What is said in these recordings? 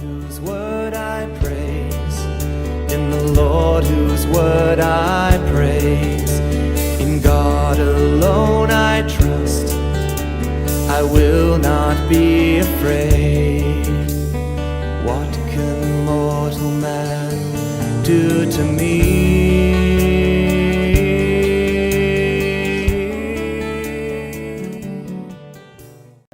whose word I praise, in the Lord whose word I praise, in God alone I trust, I will not be afraid. What can mortal man do to me?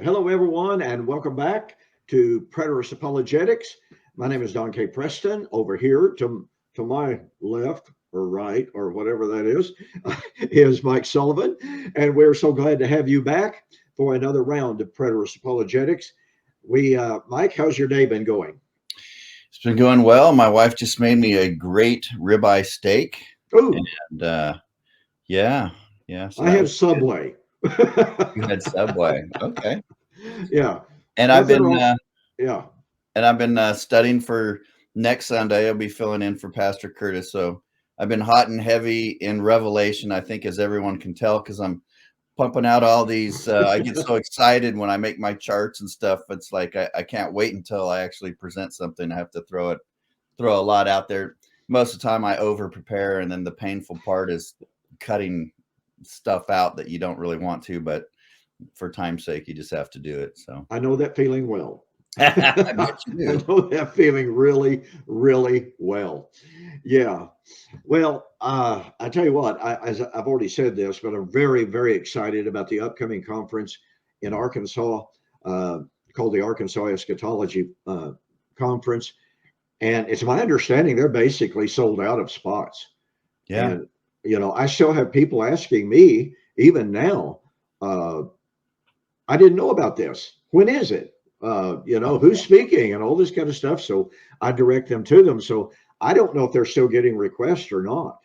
Hello, everyone, and welcome back to Preterist Apologetics. My name is Don K. Preston. Over here to my left or right or whatever that is Mike Sullivan. And we're so glad to have you back for another round of Preterist Apologetics. Mike, how's your day been going? It's been going well. My wife just made me a great ribeye steak. Ooh. And yeah. So I had Subway. You had Subway. Okay. Yeah. And I've been studying for next Sunday. I'll be filling in for Pastor Curtis. So I've been hot and heavy in Revelation, I think, as everyone can tell, because I'm pumping out all these. I get so excited when I make my charts and stuff. It's like I can't wait until I actually present something. I have to throw a lot out there. Most of the time I over prepare, and then the painful part is cutting stuff out that you don't really want to, but for time's sake, you just have to do it. So I know that feeling well. I bet you do. I know that feeling really, really well. Yeah. Well, I tell you what, as I've already said this, but I'm very, very excited about the upcoming conference in Arkansas called the Arkansas Eschatology Conference. And it's my understanding they're basically sold out of spots. Yeah. And, I still have people asking me, even now, I didn't know about this. When is it? Who's speaking and all this kind of stuff. So I direct them to them. So I don't know if they're still getting requests or not.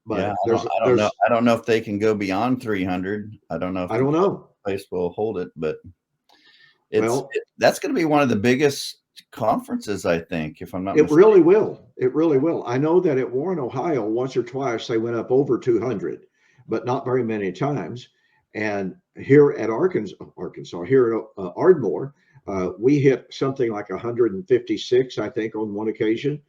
But yeah, I don't know if they can go beyond 300. I don't know if the place will hold it, but that's going to be one of the biggest conferences, I think, if I'm not mistaken. It really will. It really will. I know that at Warren, Ohio, once or twice they went up over 200, but not very many times. And here at Arkansas, here at Ardmore, we hit something like 156, I think, on one occasion,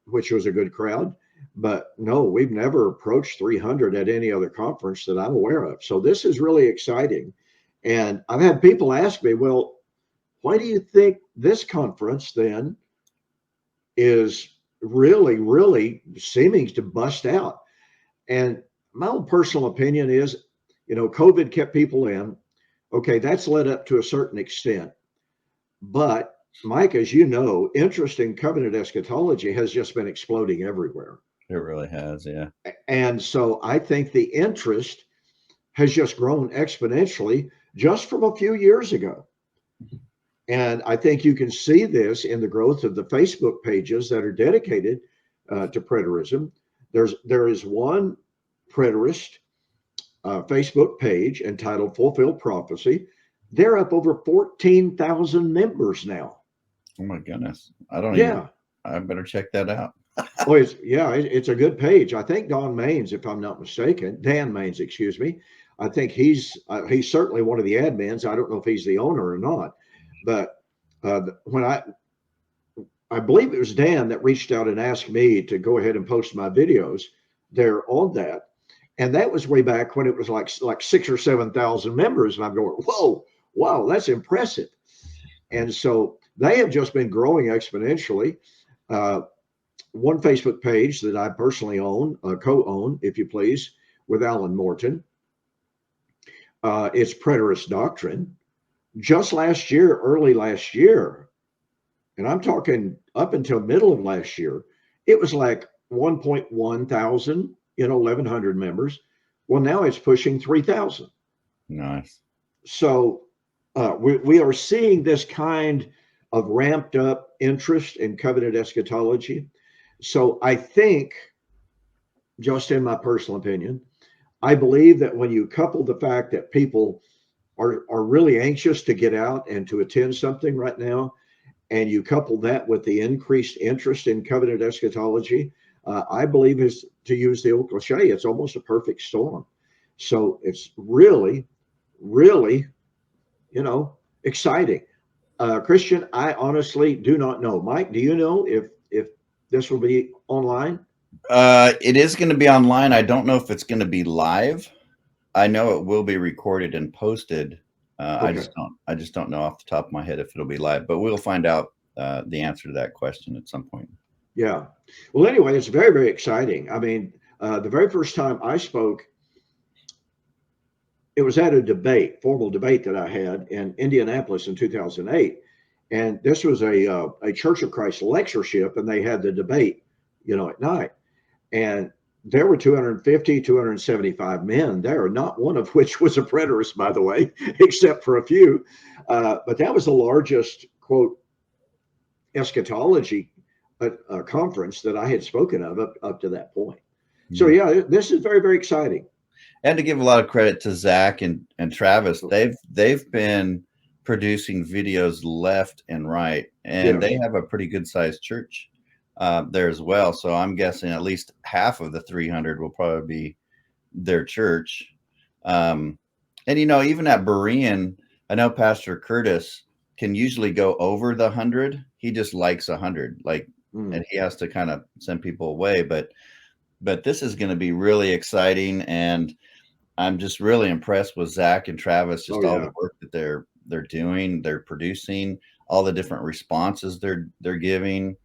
which was a good crowd. But no, we've never approached 300 at any other conference that I'm aware of. So this is really exciting. And I've had people ask me, well, why do you think this conference then is really, really seeming to bust out? And my own personal opinion is, COVID kept people in. Okay, that's led up to a certain extent. But Mike, as you know, interest in covenant eschatology has just been exploding everywhere. It really has, yeah. And so I think the interest has just grown exponentially just from a few years ago. And I think you can see this in the growth of the Facebook pages that are dedicated to preterism. There is one preterist Facebook page entitled Fulfilled Prophecy. They're up over 14,000 members now. Oh my goodness. I better check that out. Oh, it's a good page. I think Dan Maines, excuse me. I think he's certainly one of the admins. I don't know if he's the owner or not, but when I believe it was Dan that reached out and asked me to go ahead and post my videos there on that. And that was way back when it was like 6,000 or 7,000 members. And I'm going, whoa, wow, that's impressive. And so they have just been growing exponentially. One Facebook page that I personally co-own, if you please, with Alan Morton. It's Preterist Doctrine. Just early last year, and I'm talking up until middle of last year, it was like 1.1 thousand, 1,100 members. Well, now it's pushing 3,000. Nice. So we are seeing this kind of ramped up interest in covenant eschatology. So I think, just in my personal opinion, I believe that when you couple the fact that people are really anxious to get out and to attend something right now, and you couple that with the increased interest in covenant eschatology, I believe, is, to use the old cliche, it's almost a perfect storm. So it's really, really, exciting. Christian, I honestly do not know. Mike, do you know if this will be online? It is going to be online. I don't know if it's going to be live. I know it will be recorded and posted. Okay. I just don't know off the top of my head if it'll be live, but we'll find out the answer to that question at some point. Yeah. Well, anyway, it's very, very exciting. I mean, the very first time I spoke, it was at a debate, formal debate that I had in Indianapolis in 2008. And this was a Church of Christ lectureship, and they had the debate, at night. And there were 250, 275 men there, not one of which was a preterist, by the way, except for a few. But that was the largest, quote, eschatology conference that I had spoken of up to that point. So, yeah, this is very, very exciting. And to give a lot of credit to Zach and Travis, they've been producing videos left and right, and they have a pretty good sized church there as well. So I'm guessing at least half of the 300 will probably be their church. And even at Berean, I know Pastor Curtis can usually go over the 100. He just likes 100, and he has to kind of send people away. But this is going to be really exciting, and I'm just really impressed with Zach and Travis, all the work that they're doing, they're producing, all the different responses they're giving.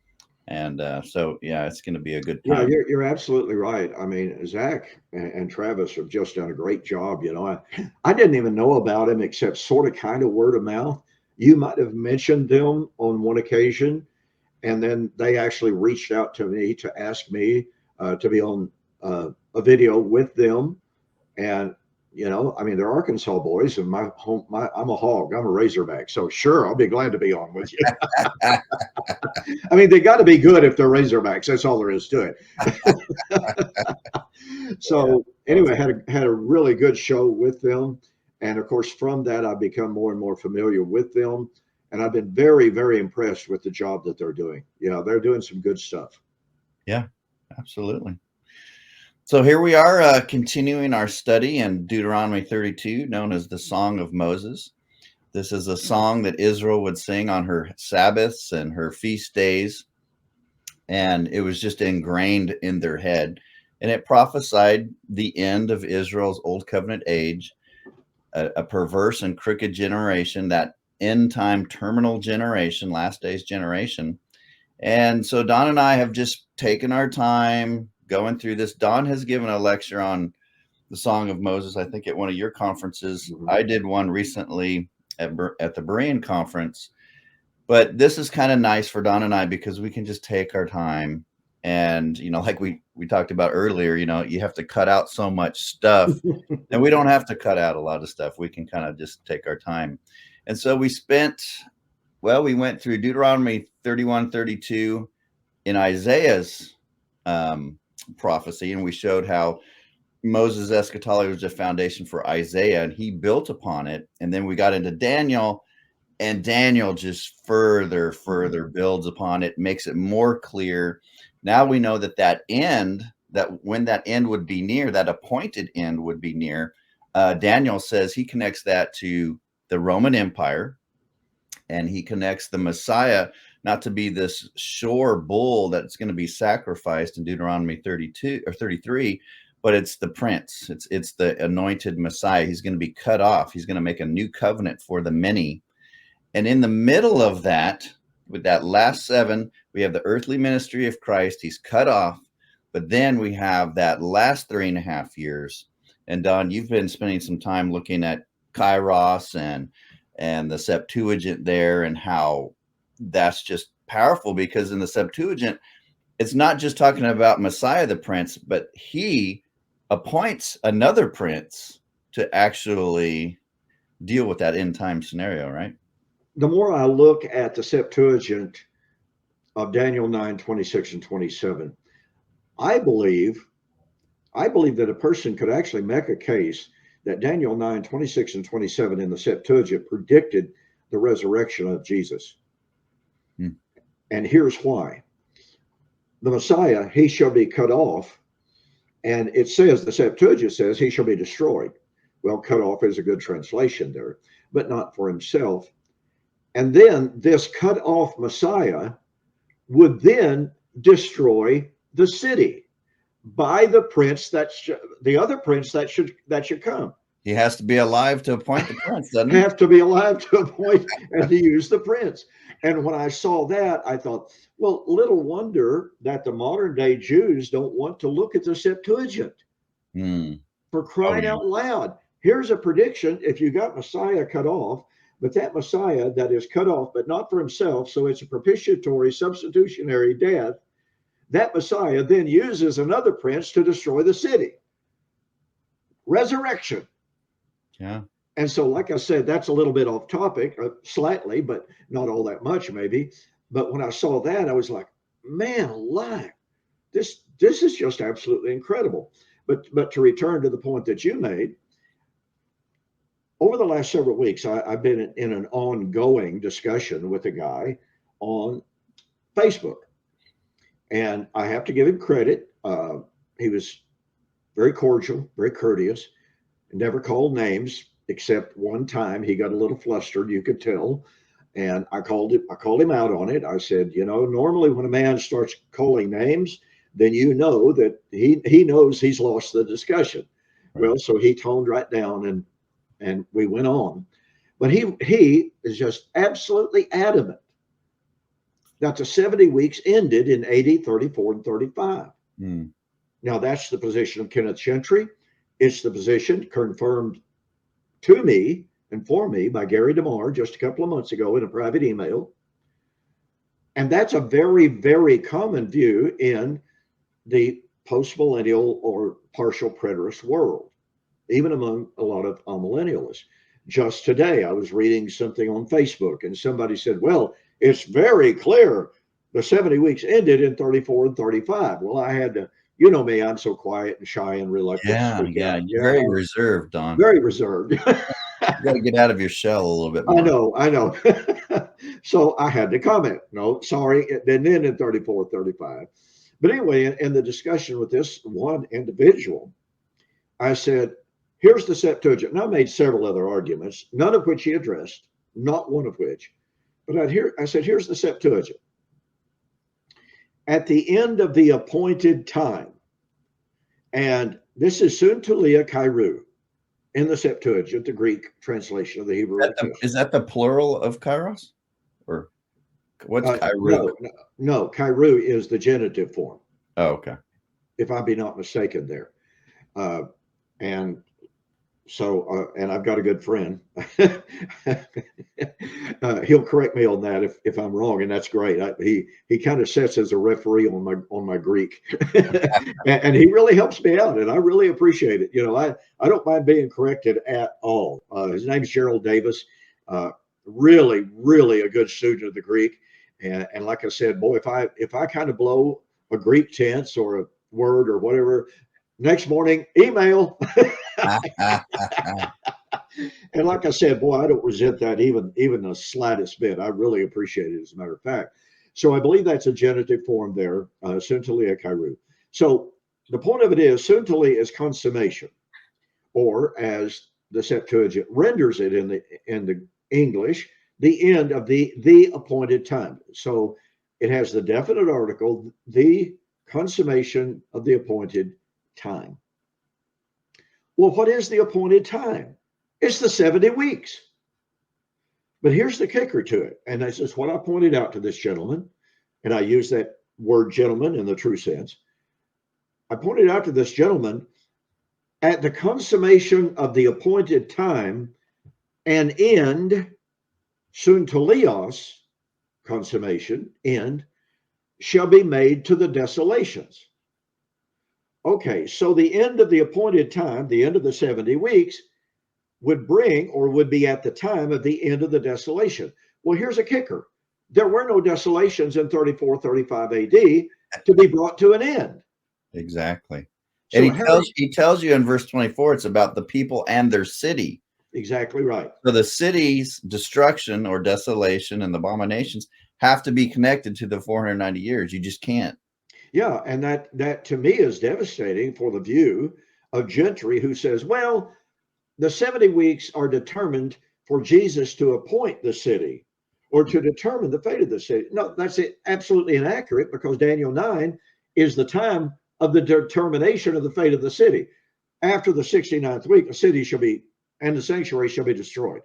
And so, yeah, it's going to be a good time. Yeah, you're absolutely right. I mean, Zach and Travis have just done a great job. I didn't even know about him except sort of kind of word of mouth. You might have mentioned them on one occasion, and then they actually reached out to me to ask me to be on a video with them. And I mean, they're Arkansas boys, and I'm a hog. I'm a Razorback, so sure, I'll be glad to be on with you. I mean, they got to be good if they're Razorbacks. That's all there is to it. So anyway, had a really good show with them, and of course, from that, I've become more and more familiar with them, and I've been very, very impressed with the job that they're doing. Yeah, they're doing some good stuff. Yeah, absolutely. So here we are continuing our study in Deuteronomy 32, known as the Song of Moses. This is a song that Israel would sing on her Sabbaths and her feast days, and it was just ingrained in their head. And it prophesied the end of Israel's Old Covenant age, a perverse and crooked generation, that end time terminal generation, last days generation. And so Don and I have just taken our time going through this. Don has given a lecture on the Song of Moses, I think at one of your conferences. Mm-hmm. I did one recently at the Berean conference. But this is kind of nice for Don and I because we can just take our time. And, like we talked about earlier, you have to cut out so much stuff. And we don't have to cut out a lot of stuff. We can kind of just take our time. And so we went through Deuteronomy 31, 32 in Isaiah's prophecy, and we showed how Moses' eschatology was a foundation for Isaiah, and he built upon it. And then we got into Daniel, and Daniel just further builds upon it, makes it more clear. Now we know that when that end would be near, that appointed end would be near. Daniel says he connects that to the Roman Empire, and he connects the Messiah not to be this shore bull that's going to be sacrificed in Deuteronomy 32 or 33, but it's the prince. It's the anointed Messiah. He's going to be cut off. He's going to make a new covenant for the many. And in the middle of that, with that last 7, we have the earthly ministry of Christ. He's cut off. But then we have that last 3.5 years. And Don, you've been spending some time looking at Kairos and the Septuagint there, and how that's just powerful, because in the Septuagint, it's not just talking about Messiah the prince, but he appoints another prince to actually deal with that end time scenario, right? The more I look at the Septuagint of Daniel 9, 26 and 27, I believe that a person could actually make a case that Daniel 9, 26 and 27 in the Septuagint predicted the resurrection of Jesus. And here's why. The Messiah, he shall be cut off. And it says, the Septuagint says, he shall be destroyed. Well, cut off is a good translation there, but not for himself. And then this cut off Messiah would then destroy the city by the prince the other prince that should come. He has to be alive to appoint the prince, doesn't he? Have to be alive to appoint and to use the prince. And when I saw that, I thought, well, little wonder that the modern day Jews don't want to look at the Septuagint. For crying out loud. Here's a prediction. If you got Messiah cut off, but that Messiah that is cut off, but not for himself, so it's a propitiatory, substitutionary death, that Messiah then uses another prince to destroy the city. Resurrection. Yeah. And so, like I said, that's a little bit off topic, slightly, but not all that much, maybe. But when I saw that, I was like, man alive, this is just absolutely incredible. But to return to the point that you made, over the last several weeks, I've been in an ongoing discussion with a guy on Facebook. And I have to give him credit. He was very cordial, very courteous, never called names, except one time he got a little flustered, you could tell. And I called him out on it. I said, normally when a man starts calling names, then you know that he knows he's lost the discussion. Right. Well, so he toned right down and we went on. But he is just absolutely adamant that the 70 weeks ended in AD 34 and 35. Now, that's the position of Kenneth Gentry. It's the position confirmed to me and for me by Gary DeMar just a couple of months ago in a private email. And that's a very, very common view in the post-millennial or partial preterist world, even among a lot of amillennialists. Just today, I was reading something on Facebook and somebody said, well, it's very clear the 70 weeks ended in 34 and 35. Well, I had to, you know me, I'm so quiet and shy and reluctant. Yeah, very reserved, Don. Very reserved. You got to get out of your shell a little bit more. I know. So I had to comment. No, sorry, it didn't end in 34, 35. But anyway, in the discussion with this one individual, I said, here's the Septuagint. And I made several other arguments, none of which he addressed, not one of which. But I said, here's the Septuagint. At the end of the appointed time, and this is soon to Leah Kairos in the Septuagint, the Greek translation of the Hebrew. Is that the plural of Kairos? Or what's Kairos? No, Kairos is the genitive form. Oh, okay. If I be not mistaken there. And so, and I've got a good friend. He'll correct me on that if I'm wrong, and that's great. He kind of sits as a referee on my Greek, and he really helps me out, and I really appreciate it. I don't mind being corrected at all. His name's Gerald Davis. Really, really a good student of the Greek, and like I said, boy, if I kind of blow a Greek tense or a word or whatever, next morning email. And like I said, boy, I don't resent that even the slightest bit. I really appreciate it, as a matter of fact. So I believe that's a genitive form there, Suntalia Kairos. So the point of it is, Suntalia is consummation, or as the Septuagint renders it in the English, the end of the appointed time. So it has the definite article, the consummation of the appointed time. Well, what is the appointed time? It's the 70 weeks. But here's the kicker to it. And this is what I pointed out to this gentleman. And I use that word gentleman in the true sense. I pointed out to this gentleman, at the consummation of the appointed time, an end, suntelios, consummation, end, shall be made to the desolations. Okay, so the end of the appointed time, the end of the 70 weeks, would bring or would be at the time of the end of the desolation. Well, here's a kicker. There were no desolations in 34, 35 AD to be brought to an end. Exactly. So and he tells you in verse 24, it's about the people and their city. Exactly right. So the city's destruction or desolation and the abominations have to be connected to the 490 years. You just can't. Yeah, and that to me is devastating for the view of Gentry, who says, well, the 70 weeks are determined for Jesus to appoint the city, or to determine the fate of the city. No, that's absolutely inaccurate, because Daniel 9 is the time of the determination of the fate of the city. After the 69th week, the city shall be, and the sanctuary shall be destroyed.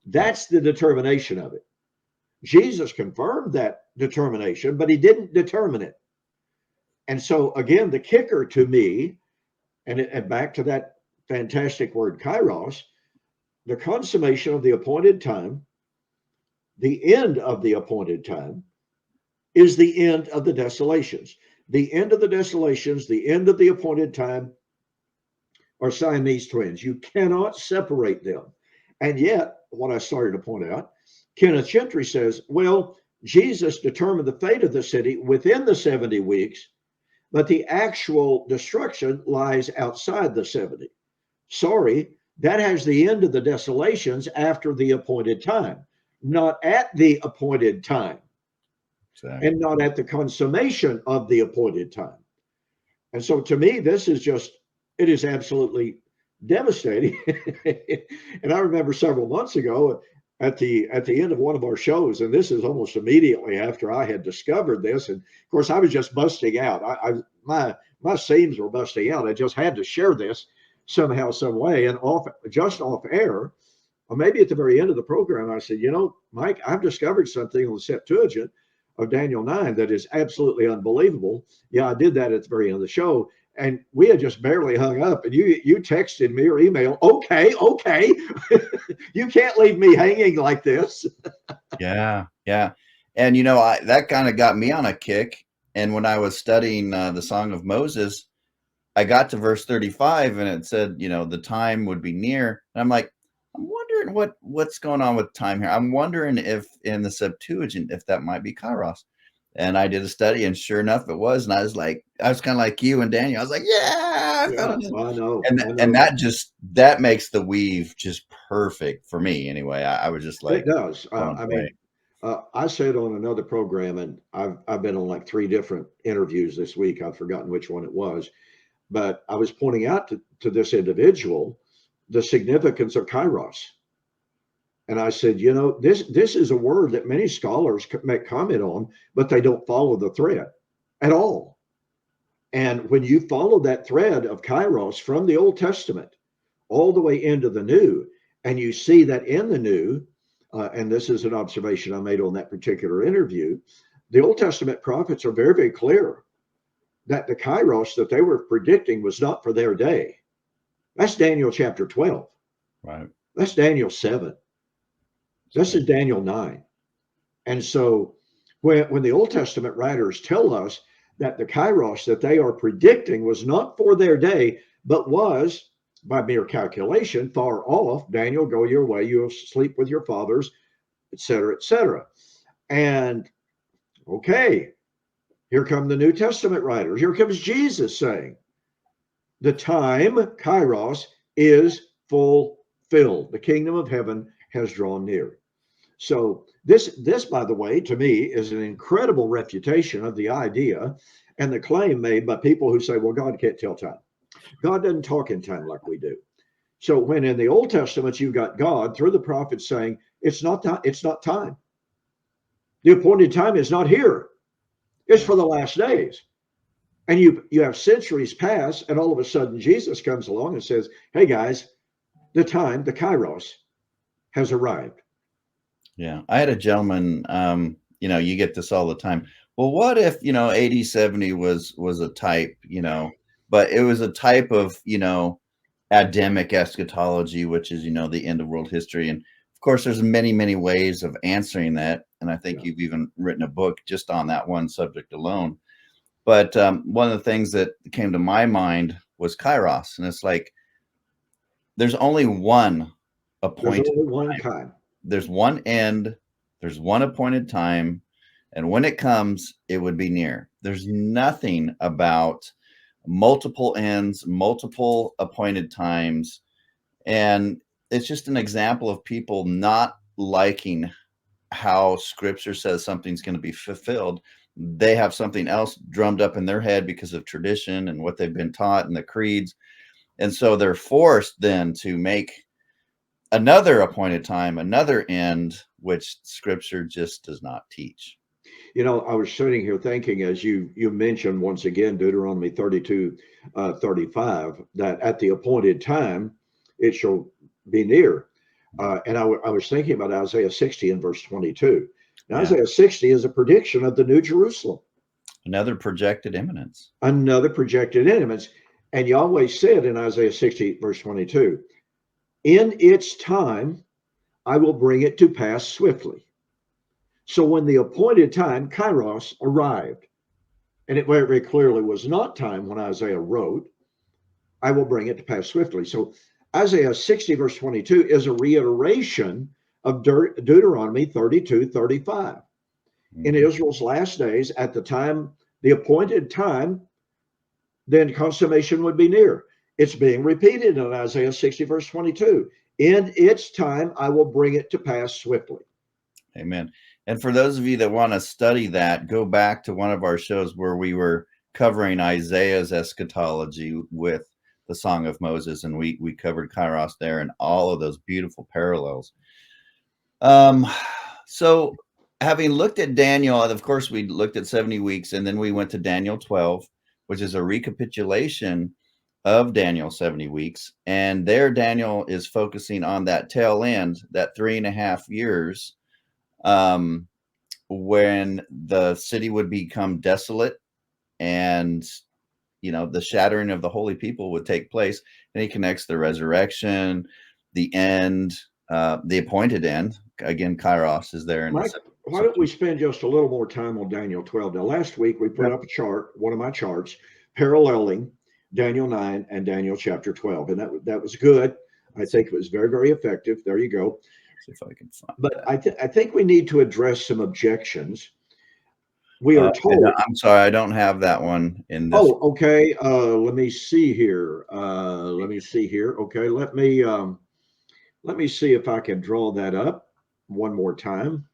That's the determination of it. Jesus confirmed that determination, but he didn't determine it. And so, again, the kicker to me, and back to that fantastic word, Kairos, the consummation of the appointed time, the end of the appointed time, is the end of the desolations. The end of the desolations, the end of the appointed time, are Siamese twins. You cannot separate them. And yet, what I started to point out, Kenneth Gentry says, well, Jesus determined the fate of the city within the 70 weeks, but the actual destruction lies outside the 70. Sorry, that has the end of the desolations after the appointed time, not at the appointed time. Exactly. And not at the consummation of the appointed time. And so to me, this is just, it is absolutely devastating. And I remember several months ago at the end of one of our shows, and this is almost immediately after I had discovered this. And of course, I was just busting out. My seams were busting out. I just had to share this somehow, some way. And off air, or maybe at the very end of the program, I said, Mike, I've discovered something on the Septuagint of Daniel 9 that is absolutely unbelievable. Yeah, I did that at the very end of the show. And we had just barely hung up, and you texted me or email, okay. You can't leave me hanging like this. Yeah. And, that kind of got me on a kick. And when I was studying the Song of Moses, I got to verse 35, and it said, the time would be near. And I'm like, I'm wondering what's going on with time here. I'm wondering if in the Septuagint, if that might be Kairos. And I did a study, and sure enough, it was. And I was kind of like you and Daniel. I was like, I know. And that makes the weave just perfect for me. Anyway, I was just like, it does. I said on another program, and I've been on like 3 different interviews this week. I've forgotten which one it was, but I was pointing out to this individual the significance of Kairos. And I said, this is a word that many scholars make comment on, but they don't follow the thread at all. And when you follow that thread of Kairos from the Old Testament all the way into the New, and you see that in the New, and this is an observation I made on that particular interview, the Old Testament prophets are very, very clear that the Kairos that they were predicting was not for their day. That's Daniel chapter 12. Right. That's Daniel 7. This is Daniel 9. And so when the Old Testament writers tell us that the Kairos that they are predicting was not for their day, but was, by mere calculation, far off, Daniel, go your way, you'll sleep with your fathers, etc., etc. And okay, here come the New Testament writers. Here comes Jesus saying, the time, Kairos, is fulfilled. The kingdom of heaven has drawn near. So this, by the way, to me, is an incredible refutation of the idea and the claim made by people who say, well, God can't tell time. God doesn't talk in time like we do. So when in the Old Testament, you've got God through the prophets saying, it's not time. The appointed time is not here. It's for the last days. And you have centuries pass, and all of a sudden Jesus comes along and says, hey guys, the time, the Kairos, has arrived. Yeah. I had a gentleman, you get this all the time. Well, what if, AD 70 was a type, but it was a type of, Adamic eschatology, which is, the end of world history. And of course, there's many, many ways of answering that. And I think you've even written a book just on that one subject alone. But one of the things that came to my mind was Kairos. And it's like, there's only one appointed There's only one time. There's one end, there's one appointed time, and when it comes, it would be near. There's nothing about multiple ends, multiple appointed times. And it's just an example of people not liking how scripture says something's going to be fulfilled. They have something else drummed up in their head because of tradition and what they've been taught in the creeds. And so they're forced then to make another appointed time, another end, which Scripture just does not teach. You know, I was sitting here thinking, as you mentioned once again, Deuteronomy 32, 35, that at the appointed time it shall be near. And I was thinking about Isaiah 60 and verse 22. Now, Yeah. Isaiah 60 is a prediction of the New Jerusalem. Another projected imminence. Another projected imminence. And Yahweh said in Isaiah 60, verse 22, in its time, I will bring it to pass swiftly. So when the appointed time, Kairos, arrived, and it very, very clearly was not time when Isaiah wrote, I will bring it to pass swiftly. So Isaiah 60, verse 22 is a reiteration of Deuteronomy 32, 35. In Israel's last days, at the time, the appointed time, then consummation would be near. It's being repeated in Isaiah 60, verse 22. In its time, I will bring it to pass swiftly. Amen. And for those of you that want to study that, go back to one of our shows where we were covering Isaiah's eschatology with the Song of Moses, and we covered Kairos there and all of those beautiful parallels. So having looked at Daniel, and of course we looked at 70 weeks, and then we went to Daniel 12, which is a recapitulation of Daniel 70 weeks. And there Daniel is focusing on that tail end, that 3.5 years, when the city would become desolate and, you know, the shattering of the holy people would take place. And he connects the resurrection, the end, the appointed end. Again, Kairos is there. Mike, why don't we spend just a little more time on Daniel 12? Now, last week we put up a chart, one of my charts, paralleling Daniel 9 and Daniel chapter 12. And that was good. I think it was very, very effective. There you go. See if I can find But I think we need to address some objections. We are told. I'm sorry, I don't have that one in this. Oh, okay. Let me see here. Okay, let me see if I can draw that up one more time.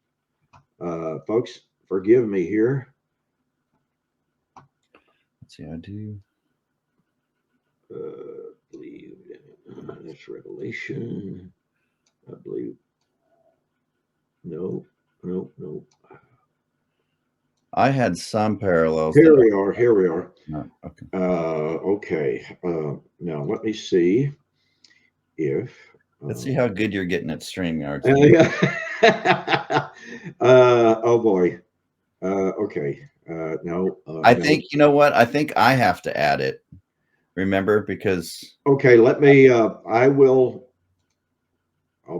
Folks, forgive me here. Let's see, I do. Believe that's Revelation. I believe. No. I had some parallels. Here we are. No, okay. Okay. Now let me see if. Let's see how good you're getting at StreamYard. Oh boy. Okay. No. I think you know what? I think I have to add it. Remember, because. Okay. Let me. I'll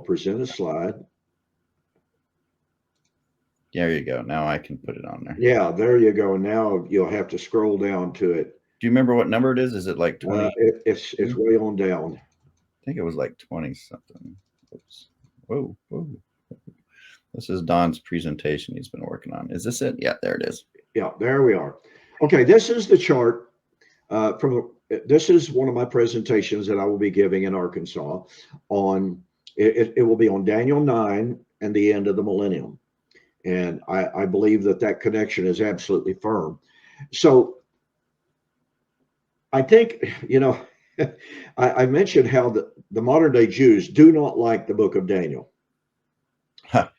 present a slide. There you go. Now I can put it on there. Yeah, there you go. Now you'll have to scroll down to it. Do you remember what number it is? Is it like 20? It's way on down. I think it was like 20 something. Oops. Whoa. This is Don's presentation he's been working on. Is this it? Yeah, there it is. Yeah, there we are. Okay, this is the chart this is one of my presentations that I will be giving in Arkansas on it will be on Daniel 9 and the end of the millennium. And I believe that connection is absolutely firm. So I think, you know, I mentioned how the modern day Jews do not like the book of Daniel.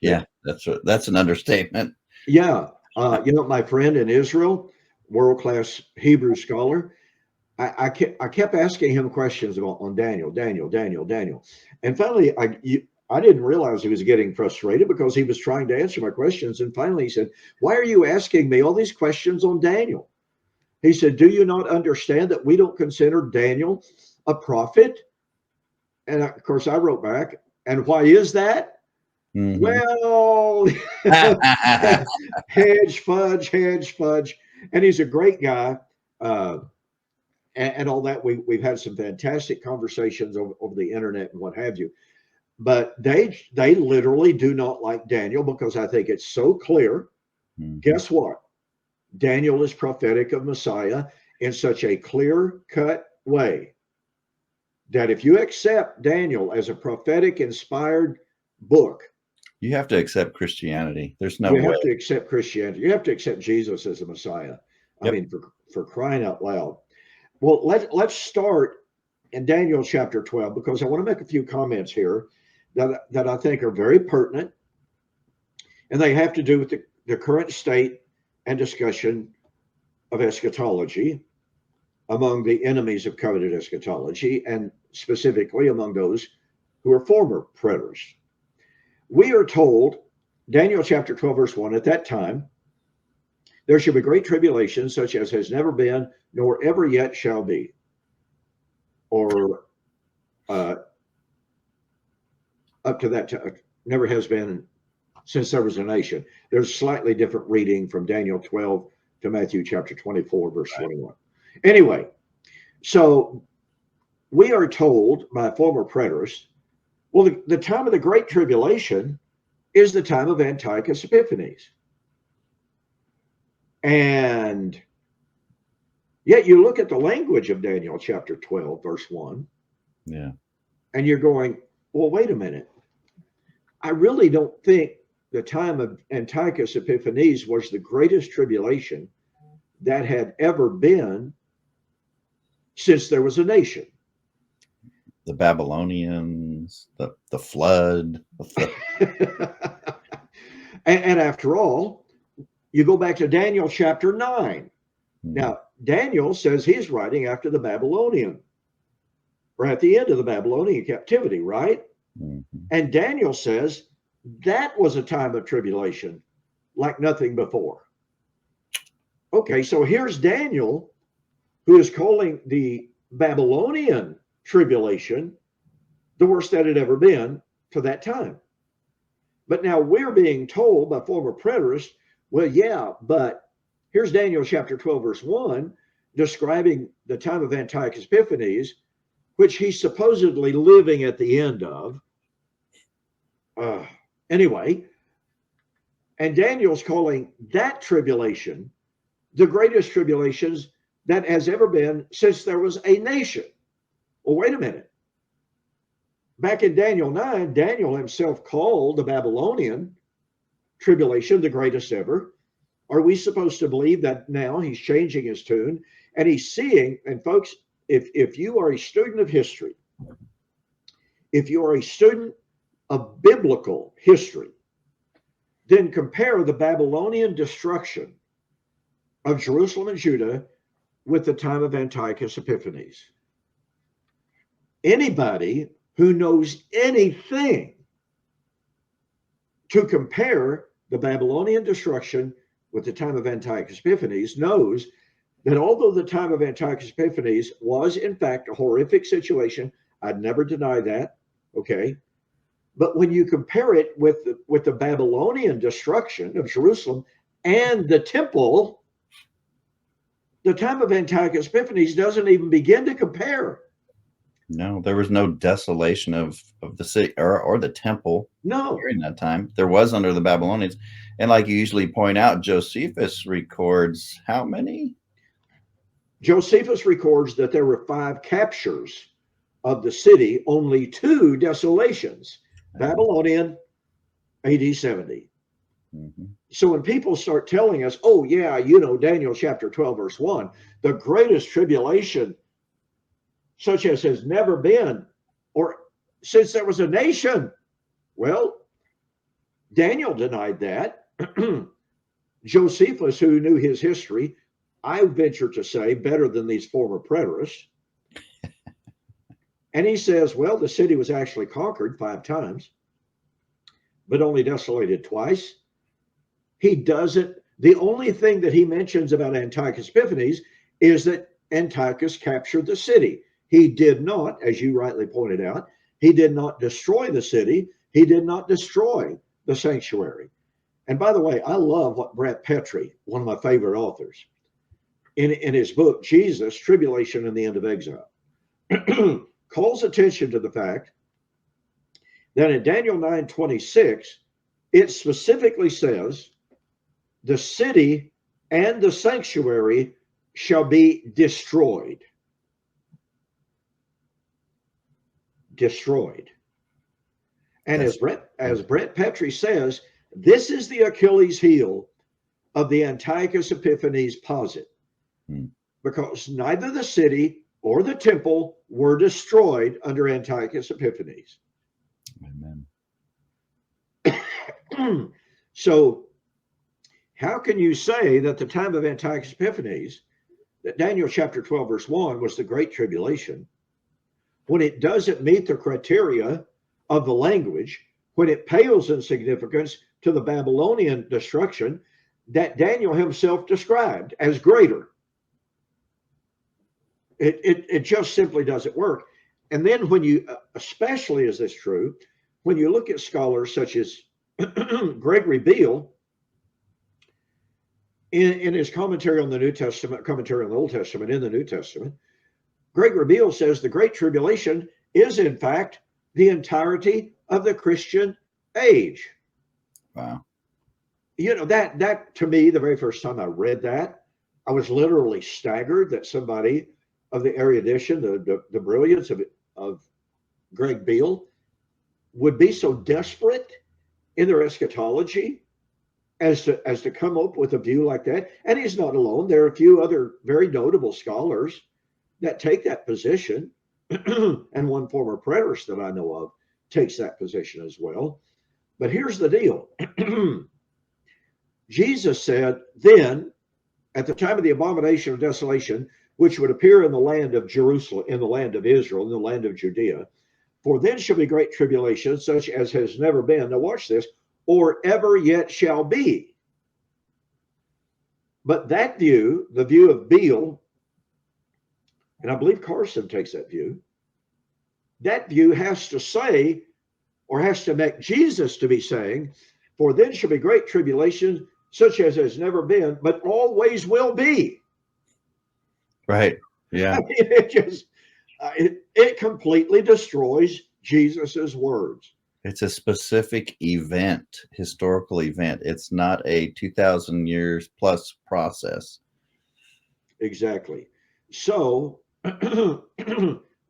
Yeah, that's an understatement. Yeah. You know, my friend in Israel, world-class Hebrew scholar, I kept asking him questions on Daniel. And finally, I didn't realize he was getting frustrated because he was trying to answer my questions. And finally he said, why are you asking me all these questions on Daniel? He said, do you not understand that we don't consider Daniel a prophet? And of course I wrote back, and why is that? Mm-hmm. Well, hedge fudge. And he's a great guy. And all that. We've had some fantastic conversations over the internet and what have you. But they literally do not like Daniel because I think it's so clear. Mm-hmm. Guess what? Daniel is prophetic of Messiah in such a clear-cut way that if you accept Daniel as a prophetic inspired book, you have to accept Christianity. There's no way. You have to accept Christianity. You have to accept Jesus as a Messiah. Yep. I mean, for crying out loud. Well, let's start in Daniel chapter 12 because I want to make a few comments here that I think are very pertinent, and they have to do with the current state and discussion of eschatology among the enemies of covenant eschatology, and specifically among those who are former preterists. We are told, Daniel chapter 12, verse 1, at that time, there shall be great tribulation, such as has never been, nor ever yet shall be. Or up to that time, never has been since there was a nation. There's a slightly different reading from Daniel 12 to Matthew chapter 24, verse 21. Anyway, so we are told by former preterists, well, the time of the Great Tribulation is the time of Antiochus Epiphanes. And yet you look at the language of Daniel chapter 12, verse 1. Yeah. And you're going, well, wait a minute. I really don't think the time of Antiochus Epiphanes was the greatest tribulation that had ever been since there was a nation. The Babylonians, the flood. And after all, you go back to Daniel chapter 9. Now, Daniel says he's writing after the Babylonian, or at the end of the Babylonian captivity, right? Mm-hmm. And Daniel says that was a time of tribulation like nothing before. Okay, so here's Daniel, who is calling the Babylonian tribulation the worst that had ever been to that time. But now we're being told by former preterists, well, yeah, but here's Daniel chapter 12, verse 1, describing the time of Antiochus Epiphanes, which he's supposedly living at the end of. Anyway, and Daniel's calling that tribulation the greatest tribulations that has ever been since there was a nation. Well, wait a minute. Back in Daniel 9, Daniel himself called the Babylonian tribulation the greatest ever. Are we supposed to believe that now he's changing his tune and he's seeing, and folks, if you are a student of history, if you are a student of biblical history, then compare the Babylonian destruction of Jerusalem and Judah with the time of Antiochus Epiphanes. Anybody who knows anything to compare the Babylonian destruction with the time of Antiochus Epiphanes knows that although the time of Antiochus Epiphanes was in fact a horrific situation, I'd never deny that, okay? But when you compare it with the Babylonian destruction of Jerusalem and the temple, the time of Antiochus Epiphanes doesn't even begin to compare. No, there was no desolation of the city or the temple. No. During that time. There was under the Babylonians. And like you usually point out, Josephus records how many? Josephus records that there were 5 captures of the city, only 2 desolations. Babylonian, AD 70. Mm-hmm. So when people start telling us, oh, yeah, you know, Daniel chapter 12, verse 1, the greatest tribulation such as has never been, or since there was a nation. Well, Daniel denied that. Josephus, who knew his history, I venture to say better than these former preterists. And he says, well, the city was actually conquered 5 times, but only desolated twice. He doesn't, the only thing that he mentions about Antiochus Epiphanes is that Antiochus captured the city. He did not, as you rightly pointed out, he did not destroy the city. He did not destroy the sanctuary. And by the way, I love what Brett Petrie, one of my favorite authors, in his book, Jesus, Tribulation and the End of Exile, calls attention to the fact that in Daniel 9:26, it specifically says, the city and the sanctuary shall be destroyed. Destroyed. And as Brett Petrie says, this is the Achilles heel of the Antiochus Epiphanes posit, because neither the city or the temple were destroyed under Antiochus Epiphanes. Amen. So how can you say that the time of Antiochus Epiphanes, that Daniel chapter 12, verse 1 was the Great Tribulation, when it doesn't meet the criteria of the language, when it pales in significance to the Babylonian destruction that Daniel himself described as greater? It just simply doesn't work. And then when you, especially is this true, when you look at scholars such as Gregory Beale, in his commentary on the New Testament, commentary on the Old Testament in the New Testament, Gregory Beale says the Great Tribulation is, in fact, the entirety of the Christian age. Wow. You know, that to me, the very first time I read that, I was literally staggered that somebody of the erudition, the brilliance of Greg Beale would be so desperate in their eschatology as to come up with a view like that. And he's not alone. There are a few other very notable scholars that take that position, and one former preterist that I know of takes that position as well. But here's the deal. Jesus said, then, at the time of the abomination of desolation, which would appear in the land of Jerusalem, in the land of Israel, in the land of Judea, for then shall be great tribulation, such as has never been. Now watch this, or ever yet shall be. But that view, the view of Beale, and I believe Carson takes that view has to say, or has to make Jesus to be saying, for then shall be great tribulation, such as has never been, but always will be. Right. Yeah. I mean, it just, it completely destroys Jesus's words. It's a specific event, historical event. It's not a 2,000 years plus process. Exactly. So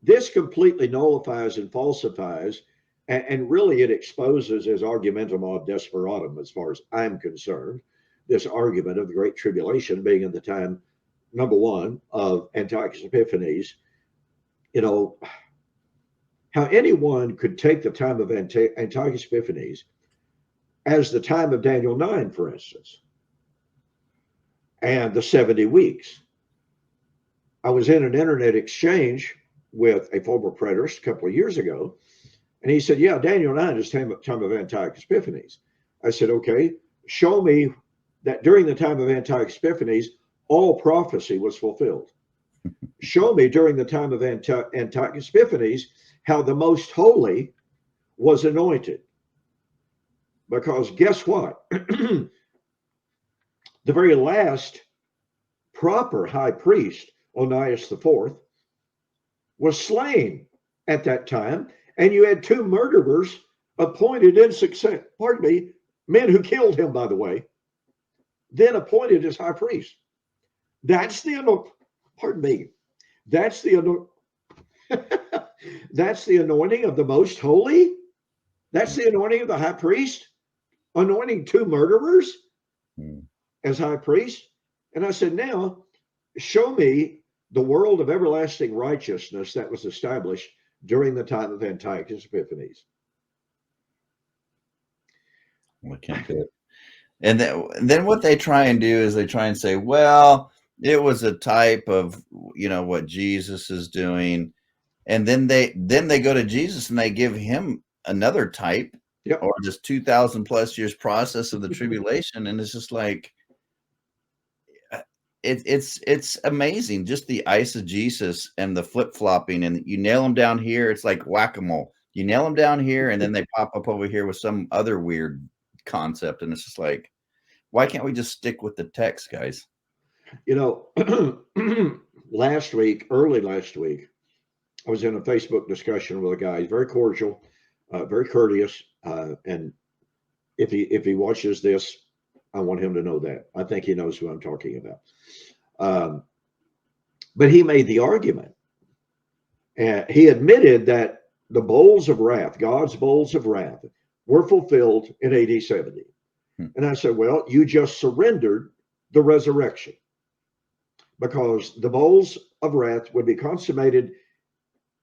this completely nullifies and falsifies, and really it exposes as argumentum ad desperatum, as far as I'm concerned, this argument of the Great Tribulation being in the time, number one, of Antiochus Epiphanes. You know, how anyone could take the time of Antiochus Epiphanes as the time of Daniel 9, for instance, and the 70 weeks. I was in an internet exchange with a former preterist a couple of years ago, and he said, yeah, Daniel 9 is time of Antiochus Epiphanes. I said, okay, show me that during the time of Antiochus Epiphanes, all prophecy was fulfilled. Show me during the time of Antiochus Epiphanes how the Most Holy was anointed. Because guess what? The very last proper high priest, Onias IV, was slain at that time, and you had two murderers appointed in success, men who killed him, by the way, then appointed as high priest. That's the, that's the, that's the anointing of the Most Holy. That's the anointing of the high priest, anointing two murderers as high priest. And I said, now show me the world of everlasting righteousness that was established during the time of Antiochus Epiphanes. We can't do it. And then what they try and do is they try and say, well, it was a type of, you know, what Jesus is doing. And then they go to Jesus and they give him another type, yep, or this 2,000 plus years process of the tribulation. And it's just like, it's amazing, just the eisegesis and the flip-flopping, and you nail them down here, it's like whack-a-mole. You nail them down here and then they pop up over here with some other weird concept, and it's just like, why can't we just stick with the text, guys? You know, early last week, I was in a Facebook discussion with a guy. He's very cordial, very courteous, and if he watches this, I want him to know that. I think he knows who I'm talking about. But he made the argument, and he admitted that the bowls of wrath, God's bowls of wrath, were fulfilled in AD 70. And I said, well, you just surrendered the resurrection, because the bowls of wrath would be consummated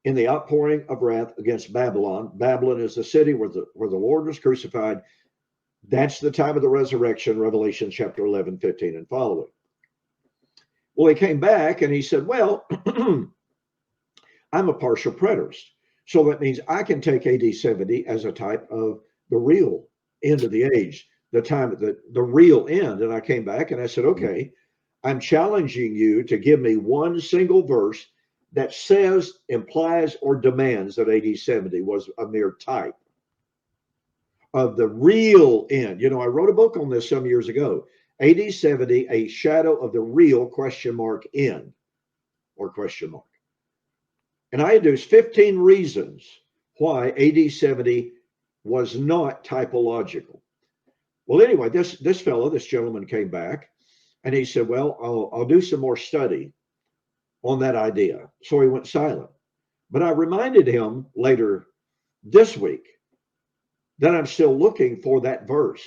in the outpouring of wrath against Babylon. Babylon is the city where the Lord was crucified. That's the time of the resurrection, Revelation chapter 11, 15, and following. Well, he came back and he said, well, I'm a partial preterist. So that means I can take AD 70 as a type of the real end of the age, the time, the real end. And I came back and I said, okay, I'm challenging you to give me one single verse that says, implies, or demands that AD 70 was a mere type of the real end. You know, I wrote a book on this some years ago. AD 70, a shadow of the real end or question mark. And I introduced 15 reasons why AD 70 was not typological. Well, anyway, this gentleman came back and he said, well, I'll do some more study on that idea. So he went silent. But I reminded him later this week that I'm still looking for that verse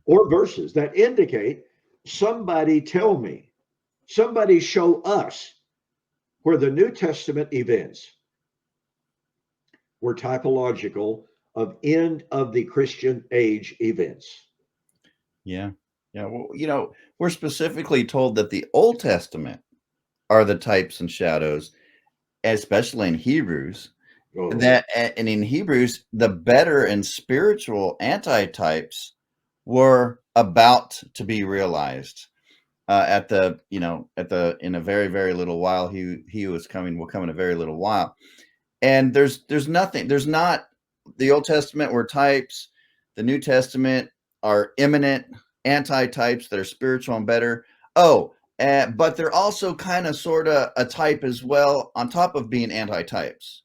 or verses that indicate, somebody tell me, somebody show us where the New Testament events were typological of end of the Christian age events. Yeah. Yeah. Well, you know, we're specifically told that the Old Testament are the types and shadows, especially in Hebrews. And in Hebrews, the better and spiritual antitypes were about to be realized in a very, very little while. He will come in a very little while. And there's not the Old Testament were types. The New Testament are imminent antitypes that are spiritual and better. But they're also kind of sort of a type as well, on top of being antitypes.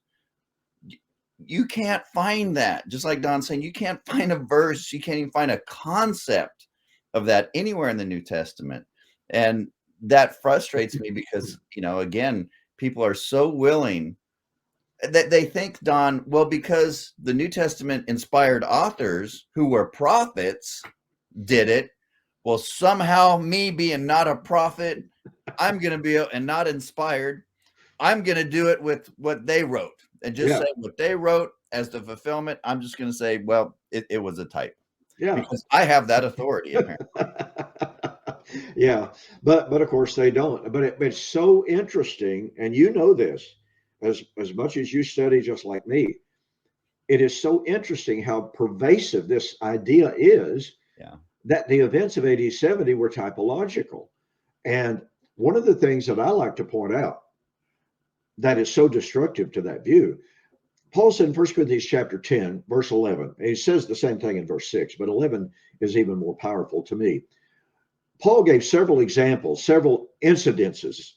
You can't find that. Just like Don's saying, you can't find a verse. You can't even find a concept of that anywhere in the New Testament. And that frustrates me because, you know, again, people are so willing that they think, Don, well, because the New Testament inspired authors who were prophets did it, well, somehow me being not a prophet, I'm going to be and not inspired, I'm going to do it with what they wrote and just say what they wrote as the fulfillment. I'm just going to say, well, it was a type. Yeah. Because I have that authority, apparently. Yeah. But of course they don't. But it's so interesting. And you know this as much as you study just like me. It is so interesting how pervasive this idea is that the events of AD 70 were typological. And one of the things that I like to point out that is so destructive to that view, Paul said in 1 Corinthians chapter 10, verse 11, and he says the same thing in verse 6, but 11 is even more powerful to me. Paul gave several examples, several incidences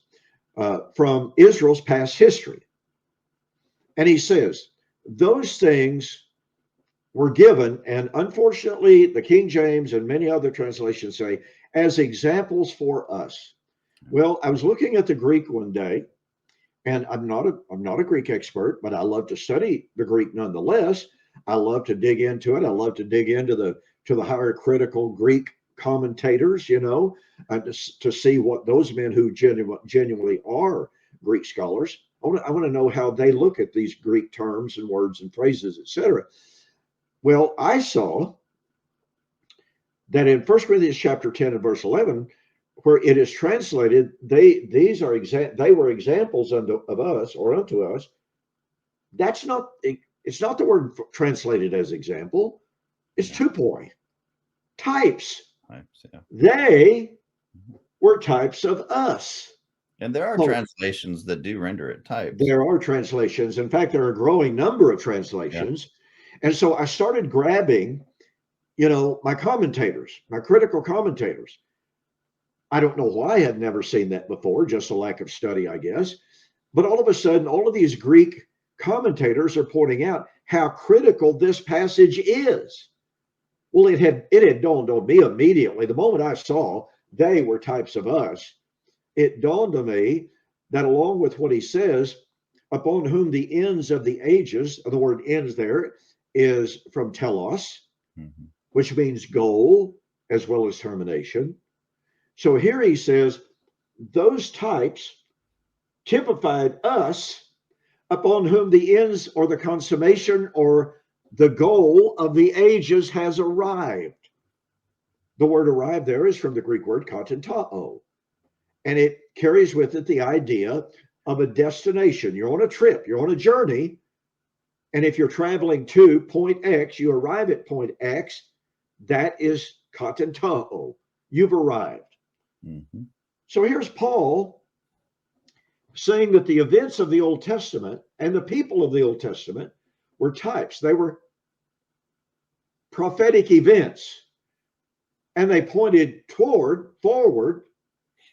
from Israel's past history. And he says, those things were given, and unfortunately, the King James and many other translations say, as examples for us. Well, I was looking at the Greek one day, and I'm not a Greek expert, but I love to study the Greek nonetheless. I love to dig into it. I love to dig into the higher critical Greek commentators, you know, to see what those men who genuinely are Greek scholars. I want to know how they look at these Greek terms and words and phrases, etc. Well, I saw that in 1 Corinthians chapter 10 and verse 11, where it is translated, they were examples of us or unto us. It's not the word translated as example. It's tupoi, types. They were types of us. And there are translations that do render it types. There are translations. In fact, there are a growing number of translations. Yeah. And so I started grabbing, you know, my commentators, my critical commentators. I don't know why I had never seen that before, just a lack of study, I guess. But all of a sudden, all of these Greek commentators are pointing out how critical this passage is. Well, it had dawned on me immediately. The moment I saw they were types of us, it dawned on me that along with what he says, upon whom the ends of the ages, the word ends there is from telos, which means goal as well as termination. So here he says, those types typified us upon whom the ends or the consummation or the goal of the ages has arrived. The word arrived there is from the Greek word katentao, and it carries with it the idea of a destination. You're on a trip, you're on a journey, and if you're traveling to point X, you arrive at point X. That is katentao. You've arrived. Mm-hmm. So here's Paul saying that the events of the Old Testament and the people of the Old Testament were types. They were prophetic events, and they pointed forward.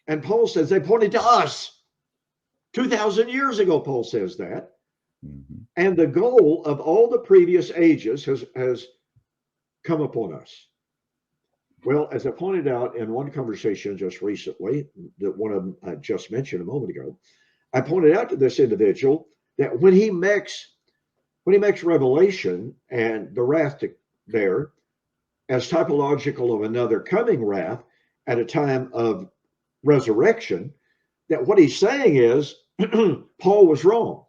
And Paul says they pointed to us 2,000 years ago. Paul says that. Mm-hmm. And the goal of all the previous ages has come upon us. Well, as I pointed out in one conversation just recently, that one of them I just mentioned a moment ago, I pointed out to this individual that when he makes Revelation and the wrath there as typological of another coming wrath at a time of resurrection, that what he's saying is Paul was wrong.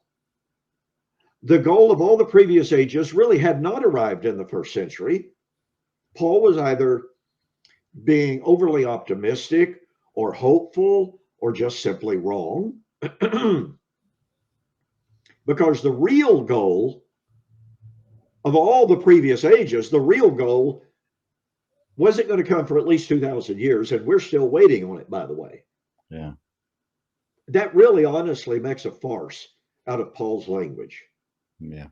The goal of all the previous ages really had not arrived in the first century. Paul was either being overly optimistic or hopeful or just simply wrong. Because the real goal of all the previous ages, the real goal wasn't going to come for at least 2,000 years, and we're still waiting on it, by the way. Yeah. That really honestly makes a farce out of Paul's language. Yeah.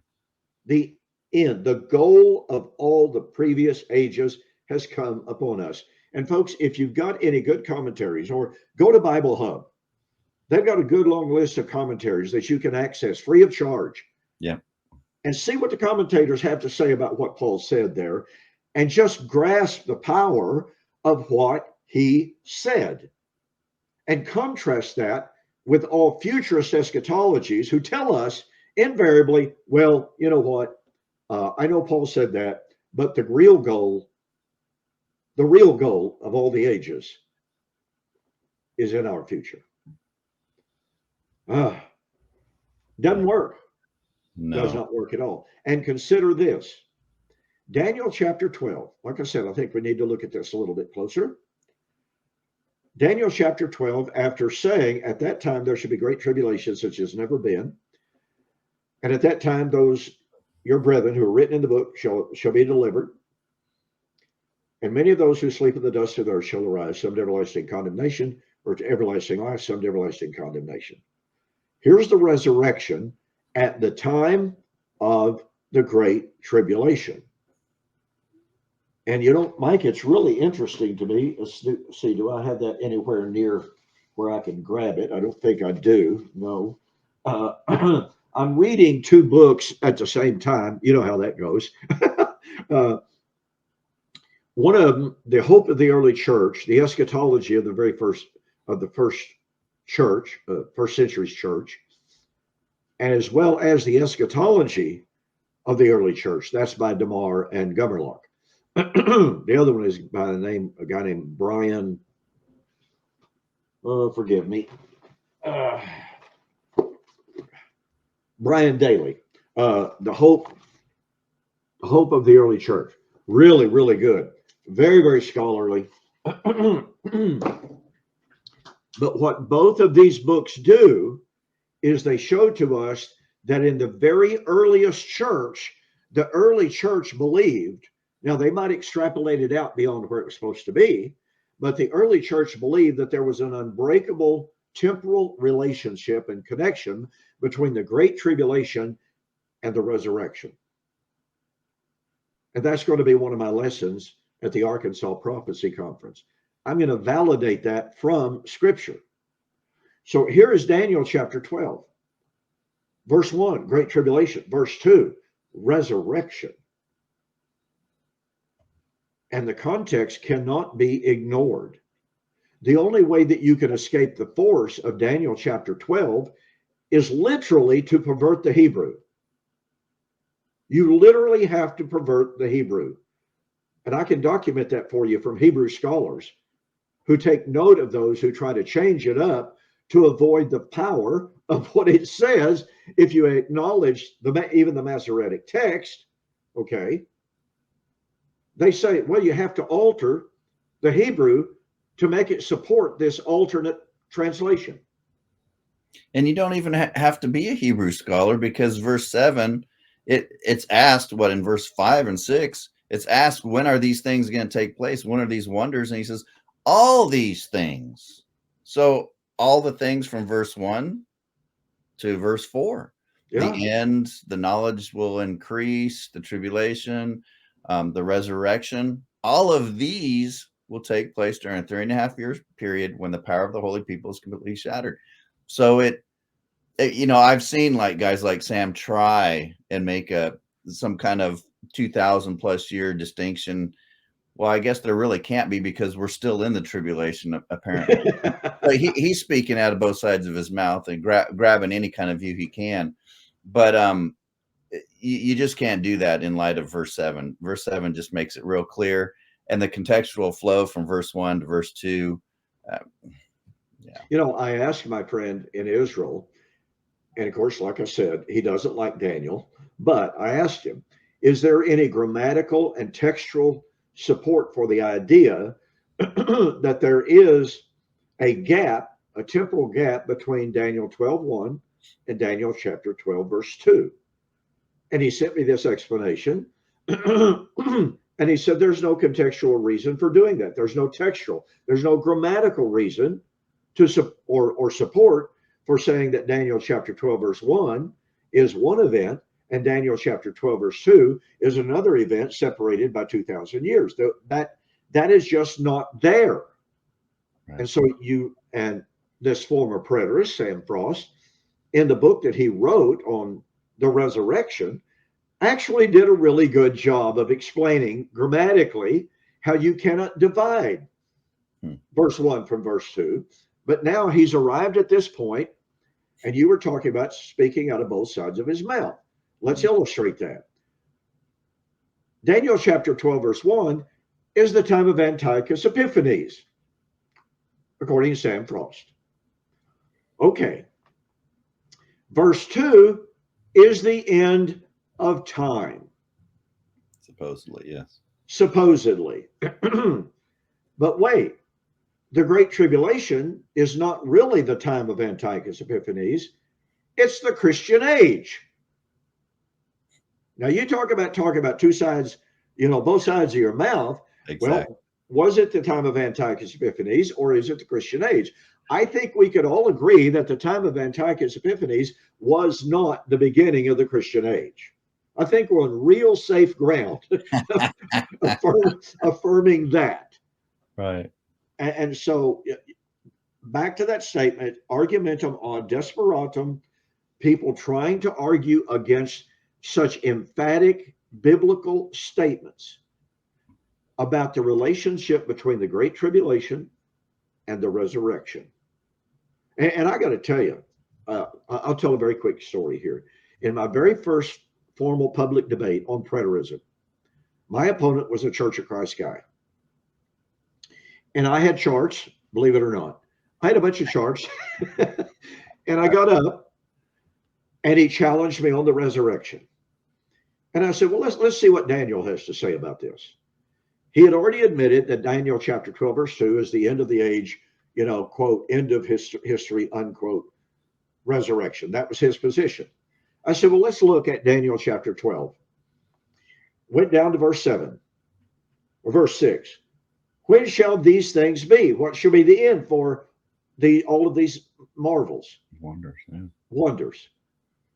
The end, the goal of all the previous ages has come upon us. And folks, if you've got any good commentaries, or go to Bible Hub, they've got a good long list of commentaries that you can access free of charge. Yeah. And see what the commentators have to say about what Paul said there, and just grasp the power of what he said. And contrast that with all futurist eschatologies who tell us invariably, well, you know what? I know Paul said that, but the real goal of all the ages is in our future. Doesn't work. No. Does not work at all. And consider this. Daniel chapter 12. Like I said, I think we need to look at this a little bit closer. Daniel chapter 12, after saying at that time there should be great tribulation such as never been, and at that time those your brethren who are written in the book shall be delivered, and many of those who sleep in the dust of the earth shall arise, some to everlasting condemnation, or to everlasting life, some to everlasting condemnation. Here's the resurrection at the time of the great tribulation. And you know, Mike, it's really interesting to me. Let's see, do I have that anywhere near where I can grab it? I don't think I do. No. I'm reading two books at the same time. You know how that goes. One of them, The Hope of the Early Church, the eschatology of the first church, first century's church, and as well as the eschatology of the early church. That's by DeMar and Gummerlock. The other one is by a guy named Brian. Forgive me. Brian Daly. The Hope of the Early Church. Really, really good. Very, very scholarly. But what both of these books do is they show to us that in the very earliest church, the early church believed. Now, they might extrapolate it out beyond where it was supposed to be, but the early church believed that there was an unbreakable temporal relationship and connection between the Great Tribulation and the resurrection. And that's going to be one of my lessons at the Arkansas Prophecy Conference. I'm going to validate that from Scripture. So here is Daniel chapter 12. Verse 1, Great Tribulation. Verse 2, resurrection. And the context cannot be ignored. The only way that you can escape the force of Daniel chapter 12 is literally to pervert the Hebrew. You literally have to pervert the Hebrew. And I can document that for you from Hebrew scholars who take note of those who try to change it up to avoid the power of what it says, if you acknowledge even the Masoretic text, okay, they say, well, you have to alter the Hebrew to make it support this alternate translation. And you don't even have to be a Hebrew scholar, because verse 7, it's asked, what, in verse 5 and 6, it's asked, when are these things going to take place? When are these wonders? And he says, all these things. So all the things from verse 1 to verse 4. Yeah. The end, the knowledge will increase, the tribulation, the resurrection, all of these will take place during a 3.5 years period when the power of the holy people is completely shattered. So it you know, I've seen like guys like Sam try and make some kind of 2,000 plus year distinction. Well, I guess there really can't be, because we're still in the tribulation, apparently. But he's speaking out of both sides of his mouth and grabbing any kind of view he can. But you just can't do that in light of verse 7. Verse 7 just makes it real clear, and the contextual flow from verse 1 to verse 2. Yeah. You know, I asked my friend in Israel, and of course, like I said, he doesn't like Daniel, but I asked him, is there any grammatical and textual support for the idea that there is a gap, a temporal gap between Daniel 12:1 and Daniel chapter 12, verse 2? And he sent me this explanation. And he said, there's no contextual reason for doing that. There's no textual, there's no grammatical reason to or support for saying that Daniel chapter 12, verse 1 is one event and Daniel chapter 12, verse 2 is another event separated by 2,000 years. That is just not there. Right. And so and this former preterist, Sam Frost, in the book that he wrote on the resurrection, actually did a really good job of explaining grammatically how you cannot divide verse 1 from verse 2. But now he's arrived at this point, and you were talking about speaking out of both sides of his mouth. Let's illustrate that. Daniel chapter 12, verse 1 is the time of Antiochus Epiphanes, according to Sam Frost. Okay. Verse 2 is the end of time. Supposedly, yes. Supposedly. But wait. The Great Tribulation is not really the time of Antiochus Epiphanes. It's the Christian age. Now, you talking about two sides, you know, both sides of your mouth. Exactly. Well, was it the time of Antiochus Epiphanes, or is it the Christian age? I think we could all agree that the time of Antiochus Epiphanes was not the beginning of the Christian age. I think we're on real safe ground affirming that. Right. And so back to that statement, argumentum ad desperatum, people trying to argue against such emphatic biblical statements about the relationship between the Great Tribulation and the resurrection. And I got to tell you, I'll tell a very quick story here. In my very first formal public debate on preterism, my opponent was a Church of Christ guy. And I had charts, believe it or not. I had a bunch of charts. And I got up and he challenged me on the resurrection. And I said, well, let's see what Daniel has to say about this. He had already admitted that Daniel chapter 12, verse 2 is the end of the age, you know, quote, end of history, unquote, resurrection. That was his position. I said, well, let's look at Daniel chapter 12. Went down to verse 7 or verse 6. When shall these things be? What shall be the end for all of these marvels? Wonders. Yeah. Wonders.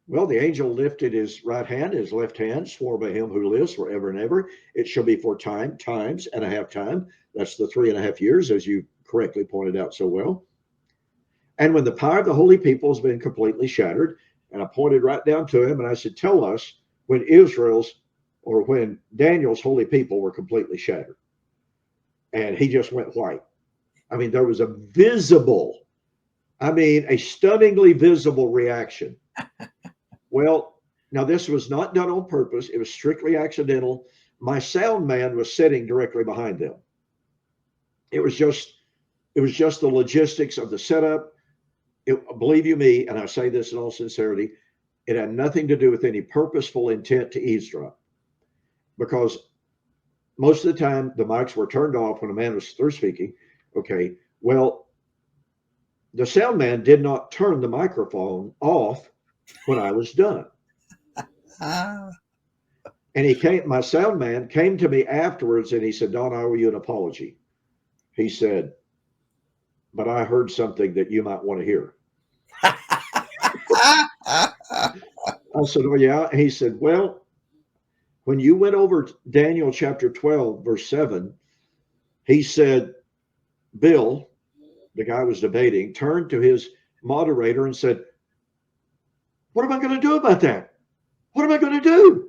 Well, the angel lifted his right hand, his left hand, swore by him who lives forever and ever. It shall be for times and a half time. That's the 3.5 years, as you correctly pointed out so well. And when the power of the holy people has been completely shattered, and I pointed right down to him and I said, tell us when when Daniel's holy people were completely shattered. And he just went white. I mean, there was a stunningly visible reaction. Well, now this was not done on purpose. It was strictly accidental. My sound man was sitting directly behind them. It was just the logistics of the setup. believe you me, and I say this in all sincerity, it had nothing to do with any purposeful intent to eavesdrop, because most of the time the mics were turned off when a man was through speaking. Okay, well, the sound man did not turn the microphone off when I was done. Ah. And my sound man came to me afterwards and he said, Don, I owe you an apology. He said, but I heard something that you might want to hear. I said, oh, yeah. And he said, well, when you went over Daniel chapter 12, verse 7, he said, Bill, the guy was debating, turned to his moderator and said, what am I going to do about that? What am I going to do?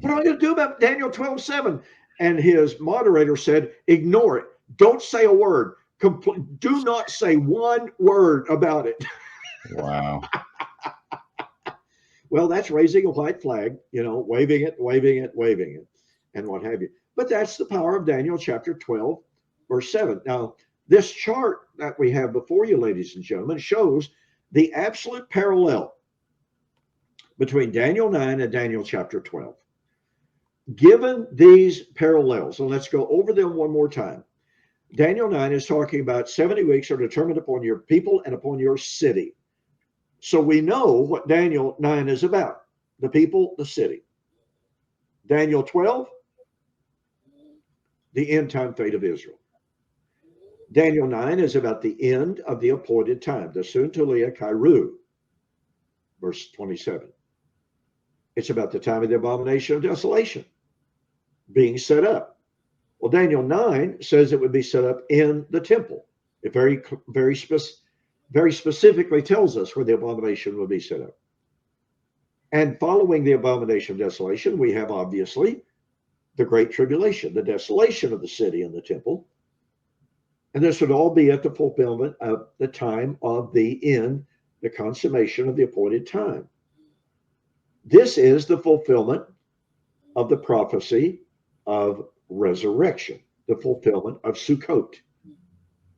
What am I going to do about Daniel 12:7? And his moderator said, ignore it. Don't say a word. Do not say one word about it. Wow. Well, that's raising a white flag, waving it, and what have you. But that's the power of Daniel chapter 12, verse 7. Now, this chart that we have before you, ladies and gentlemen, shows the absolute parallel between Daniel 9 and Daniel chapter 12. Given these parallels, and let's go over them one more time. Daniel 9 is talking about 70 weeks are determined upon your people and upon your city. So we know what Daniel 9 is about: the people, the city. Daniel 12, the end time fate of Israel. Daniel 9 is about the end of the appointed time, the Suntulia Kairos, verse 27. It's about the time of the abomination of desolation being set up. Well, Daniel 9 says it would be set up in the temple. It very specifically tells us where the abomination will be set up. And following the abomination of desolation, we have obviously the great tribulation, the desolation of the city and the temple. And this would all be at the fulfillment of the time of the end, the consummation of the appointed time. This is the fulfillment of the prophecy of resurrection, the fulfillment of Sukkot.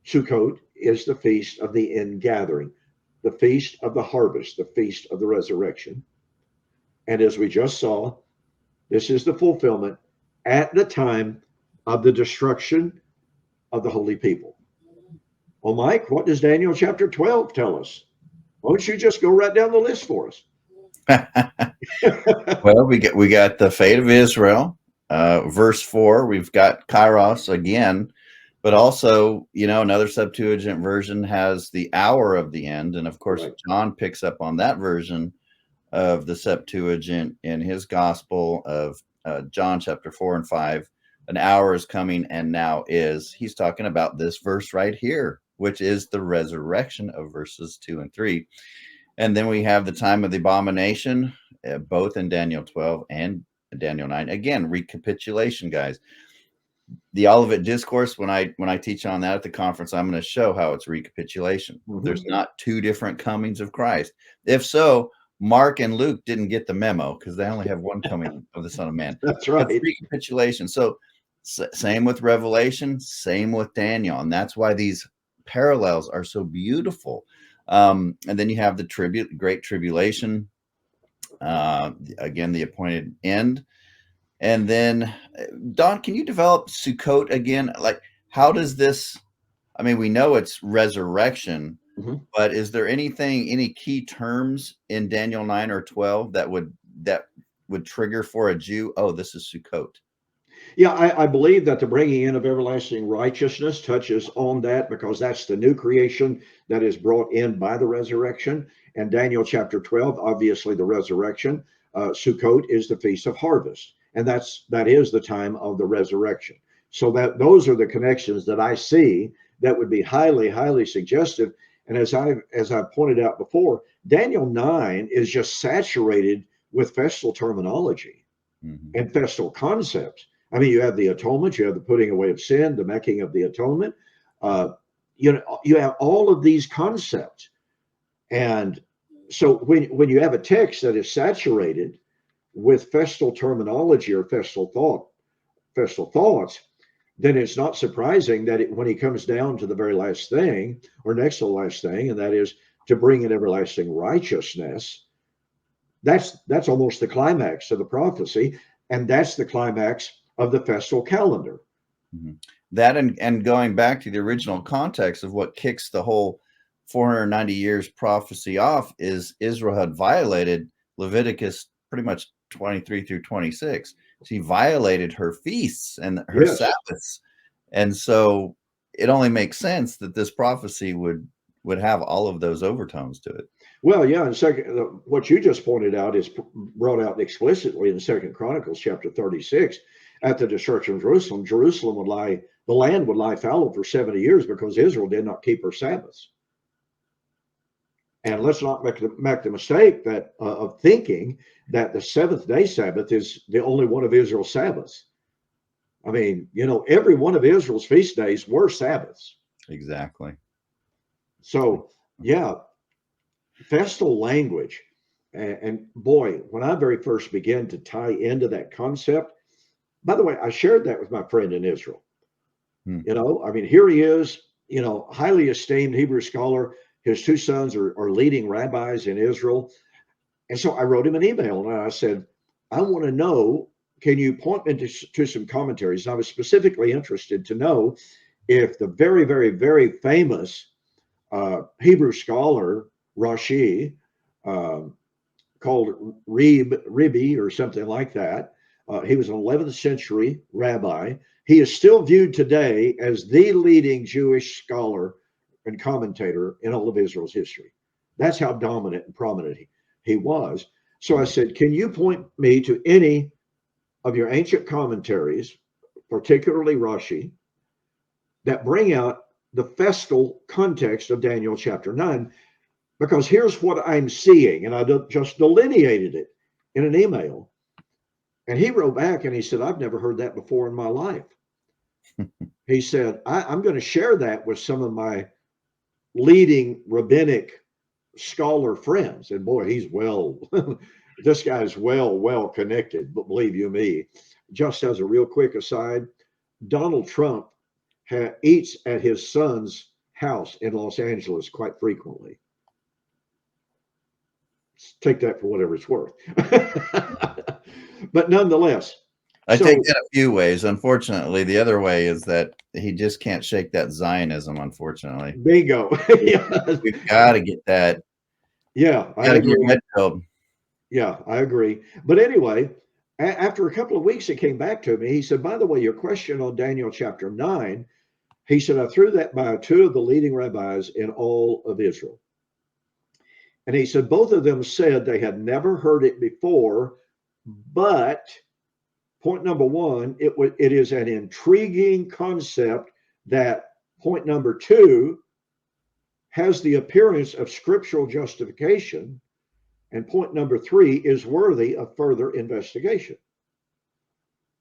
Sukkot is the feast of the ingathering, the feast of the harvest, the feast of the resurrection. And as we just saw, this is the fulfillment at the time of the destruction of the holy people. Well, Mike, what does Daniel chapter 12 tell us? Why don't you just go right down the list for us? Well, we got the fate of Israel. Verse 4, we've got Kairos again, but also, another Septuagint version has the hour of the end. And of course, right. John picks up on that version of the Septuagint in his gospel of John chapter 4 and 5. An hour is coming and now is. He's talking about this verse right here, which is the resurrection of verses 2 and 3. And then we have the time of the abomination, both in Daniel 12 and Daniel 9. Again, recapitulation, guys. The Olivet Discourse, when I teach on that at the conference, I'm going to show how it's recapitulation. Mm-hmm. There's not two different comings of Christ. If so, Mark and Luke didn't get the memo because they only have one coming of the Son of Man. That's right. It's recapitulation. So same with Revelation, same with Daniel. And that's why these parallels are so beautiful. And then you have the great tribulation, again, the appointed end. And then, Don, can you develop Sukkot again? Like, how does this, we know it's resurrection, mm-hmm. but is there any key terms in Daniel 9 or 12 that would trigger for a Jew, oh, this is Sukkot? Yeah, I believe that the bringing in of everlasting righteousness touches on that, because that's the new creation that is brought in by the resurrection. And Daniel chapter 12, obviously the resurrection. Sukkot is the Feast of Harvest, and that is the time of the resurrection. So those are the connections that I see that would be highly, highly suggestive. And as I pointed out before, Daniel 9 is just saturated with festal terminology, mm-hmm. and festal concepts. You have the atonement, you have the putting away of sin, the making of the atonement. You have all of these concepts. And so when you have a text that is saturated with festal terminology or festal thoughts, then it's not surprising that when he comes down to the very last thing, or next to the last thing, and that is to bring in everlasting righteousness. That's almost the climax of the prophecy, and that's the climax of the festal calendar. Mhm. That and going back to the original context of what kicks the whole 490 years prophecy off is Israel had violated Leviticus pretty much 23 through 26. She violated her feasts and her Yes. Sabbaths. And so it only makes sense that this prophecy would have all of those overtones to it. Well, yeah, and second, what you just pointed out is brought out explicitly in Second Chronicles chapter 36. At the destruction of Jerusalem, Jerusalem would lie, the land would lie fallow for 70 years because Israel did not keep her Sabbaths. And let's not make the mistake that of thinking that the seventh day Sabbath is the only one of Israel's Sabbaths. I mean, you know, every one of Israel's feast days were Sabbaths. Exactly. So, yeah, festal language. And boy, when I very first began to tie into that concept, by the way, I shared that with my friend in Israel. You know, I mean, here he is, you know, highly esteemed Hebrew scholar. His two sons are leading rabbis in Israel. And so I wrote him an email and I said, I want to know, can you point me to some commentaries? And I was specifically interested to know if the very, very, very famous Hebrew scholar, Rashi, called Ribi or something like that. He was an 11th century rabbi. He is still viewed today as the leading Jewish scholar and commentator in all of Israel's history. That's how dominant and prominent he was. So I said, can you point me to any of your ancient commentaries, particularly Rashi, that bring out the festal context of Daniel chapter 9? Because here's what I'm seeing, and I just delineated it in an email. And he wrote back and he said, I've never heard that before in my life. He said, I'm going to share that with some of my leading rabbinic scholar friends. And boy, he's this guy's well connected, but believe you me, just as a real quick aside, Donald Trump eats at his son's house in Los Angeles quite frequently. Take that for whatever it's worth. But nonetheless, I take that a few ways. Unfortunately, the other way is that he just can't shake that Zionism, unfortunately. Bingo. We've got to get that. Yeah, I agree. Yeah, I agree. But anyway, after a couple of weeks, it came back to me. He said, by the way, your question on Daniel chapter 9, he said, I threw that by two of the leading rabbis in all of Israel. And he said, both of them said they had never heard it before, but point number one, it is an intriguing concept that, point number two, has the appearance of scriptural justification, and point number three is worthy of further investigation.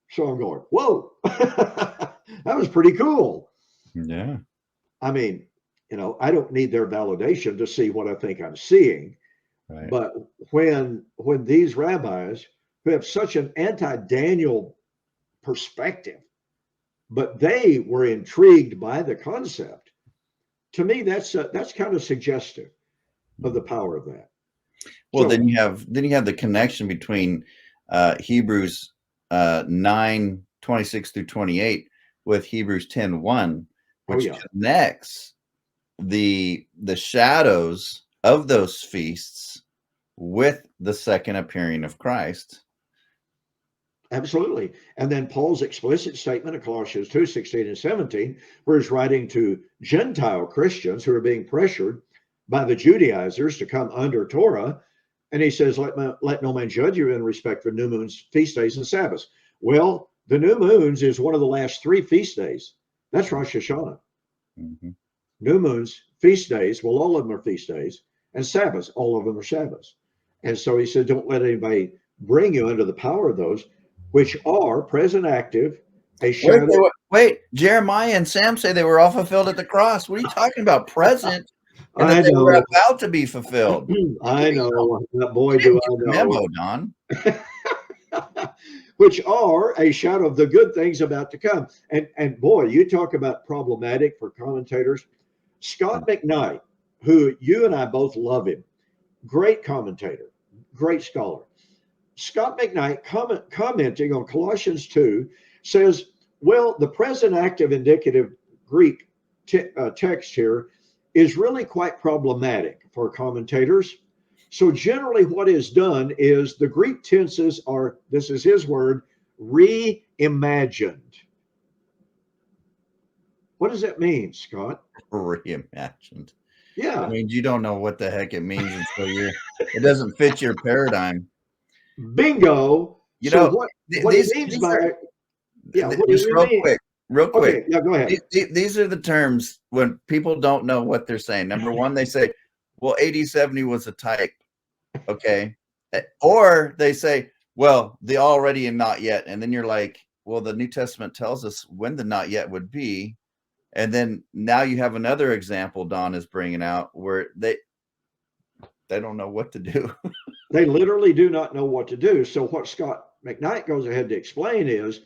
So I'm going, whoa, that was pretty cool. Yeah. I mean, you know, I don't need their validation to see what I think I'm seeing. Right. But when these rabbis who have such an anti-Daniel perspective, but they were intrigued by the concept, to me, that's kind of suggestive of the power of that. Well, so, then you have the connection between Hebrews 9:26 through 28 with Hebrews 10:1, which connects the shadows of those feasts with the second appearing of Christ. Absolutely. And then Paul's explicit statement of Colossians 2:16 and 17, where he's writing to Gentile Christians who are being pressured by the Judaizers to come under Torah. And he says, let no man judge you in respect for new moons, feast days, and Sabbaths. Well, the new moons is one of the last three feast days. That's Rosh Hashanah. Mm-hmm. New moons, feast days, well, all of them are feast days, and Sabbaths, all of them are Sabbaths. And so he said, don't let anybody bring you under the power of those, which are present active, a shadow. Wait, Jeremiah and Sam say they were all fulfilled at the cross. What are you talking about? Present? And I that they know. were about to be fulfilled. I know. Boy, do I know. Memo, Don. Which are a shadow of the good things about to come. And boy, you talk about problematic for commentators. Scott McKnight, who you and I both love him, great commentator, great scholar. Scott McKnight commenting on Colossians 2 says, well, the present active indicative Greek text here is really quite problematic for commentators. So generally what is done is the Greek tenses are, this is his word, reimagined. What does that mean, Scott? Reimagined. Yeah. I mean, you don't know what the heck it means until it doesn't fit your paradigm. Bingo. You So know, what he means by what just do you real mean? quick, real quick. Okay, yeah, go ahead. These are the terms when people don't know what they're saying. Number one, they say, well, AD 70 was a type. Okay. Or they say, well, the already and not yet. And then you're like, well, the New Testament tells us when the not yet would be. And then now you have another example Don is bringing out where they don't know what to do. They literally do not know what to do. So what Scott McKnight goes ahead to explain is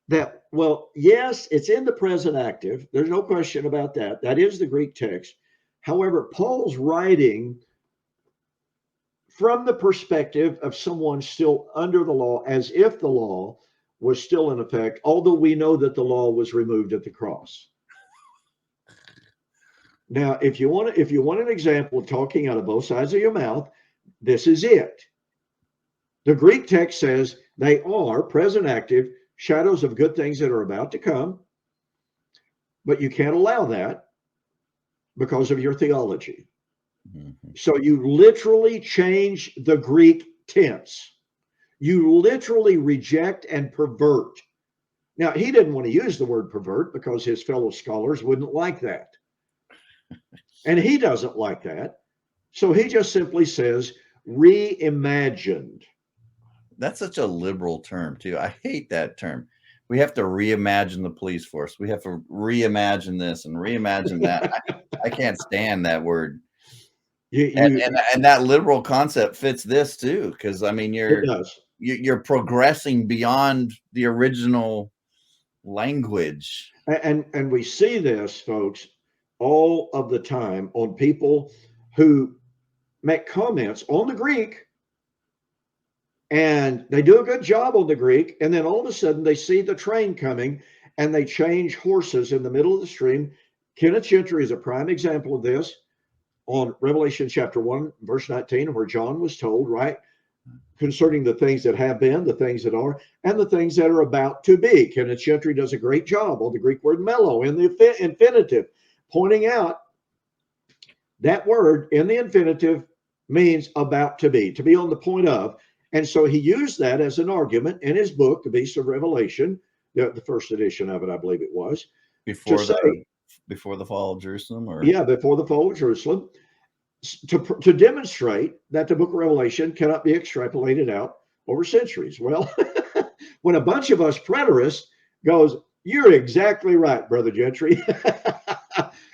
that, well, yes, it's in the present active. There's no question about that. That is the Greek text. However, Paul's writing from the perspective of someone still under the law, as if the law was still in effect, although we know that the law was removed at the cross. Now, if you want an example of talking out of both sides of your mouth, this is it. The Greek text says they are present active, shadows of good things that are about to come, but you can't allow that because of your theology. Mm-hmm. So you literally change the Greek tense. You literally reject and pervert. Now, he didn't want to use the word pervert because his fellow scholars wouldn't like that. And he doesn't like that. So he just simply says reimagined. That's such a liberal term, too. I hate that term. We have to reimagine the police force. We have to reimagine this and reimagine that. I can't stand that word. And that liberal concept fits this too, because I mean you're progressing beyond the original language. And we see this, folks, all of the time on people who make comments on the Greek, and they do a good job on the Greek, and then all of a sudden they see the train coming and they change horses in the middle of the stream. Kenneth Gentry is a prime example of this on Revelation chapter 1, verse 19, where John was told, right, concerning the things that have been, the things that are, and the things that are about to be. Kenneth Gentry does a great job on the Greek word mello in the infinitive, pointing out that word in the infinitive means about to be on the point of. And so he used that as an argument in his book, The Beast of Revelation, the first edition of it, I believe it was. Before the fall of Jerusalem? Before the fall of Jerusalem, to demonstrate that the book of Revelation cannot be extrapolated out over centuries. Well, when a bunch of us preterists goes, you're exactly right, Brother Gentry.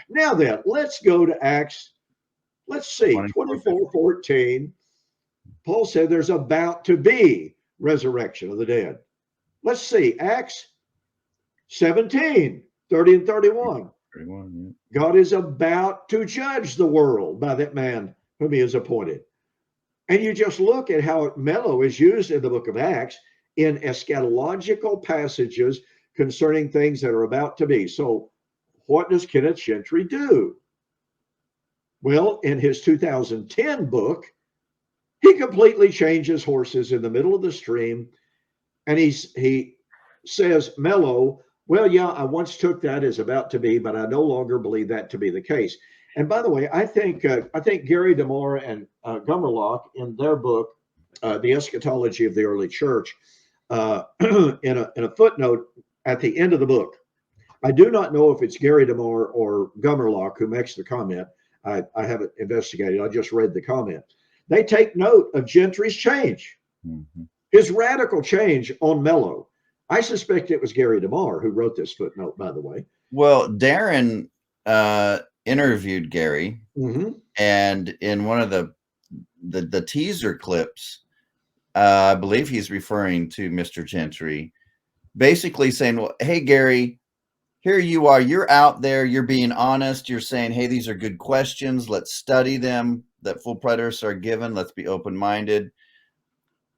Now then, let's go to Acts. Let's see, 24:14. Paul said there's about to be resurrection of the dead. Let's see, Acts 17, 30 and 31. 31, yeah. God is about to judge the world by that man whom he has appointed. And you just look at how mellow is used in the book of Acts in eschatological passages concerning things that are about to be. So what does Kenneth Gentry do? Well, in his 2010 book, he completely changes horses in the middle of the stream. And he says, mellow, well, yeah, I once took that as about to be, but I no longer believe that to be the case. And by the way, I think Gary DeMar and Gummerlock in their book, The Eschatology of the Early Church, in a footnote at the end of the book. I do not know if it's Gary DeMar or Gummerlock who makes the comment. I haven't investigated. I just read the comment. They take note of Gentry's change, his radical change on mellow. I suspect it was Gary DeMar who wrote this footnote, by the way. Well, Darren interviewed Gary, and in one of the teaser clips, I believe he's referring to Mr. Gentry, basically saying, well, hey, Gary, here you are, you're out there, you're being honest, you're saying, hey, these are good questions, let's study them, that full preterists are given, let's be open-minded.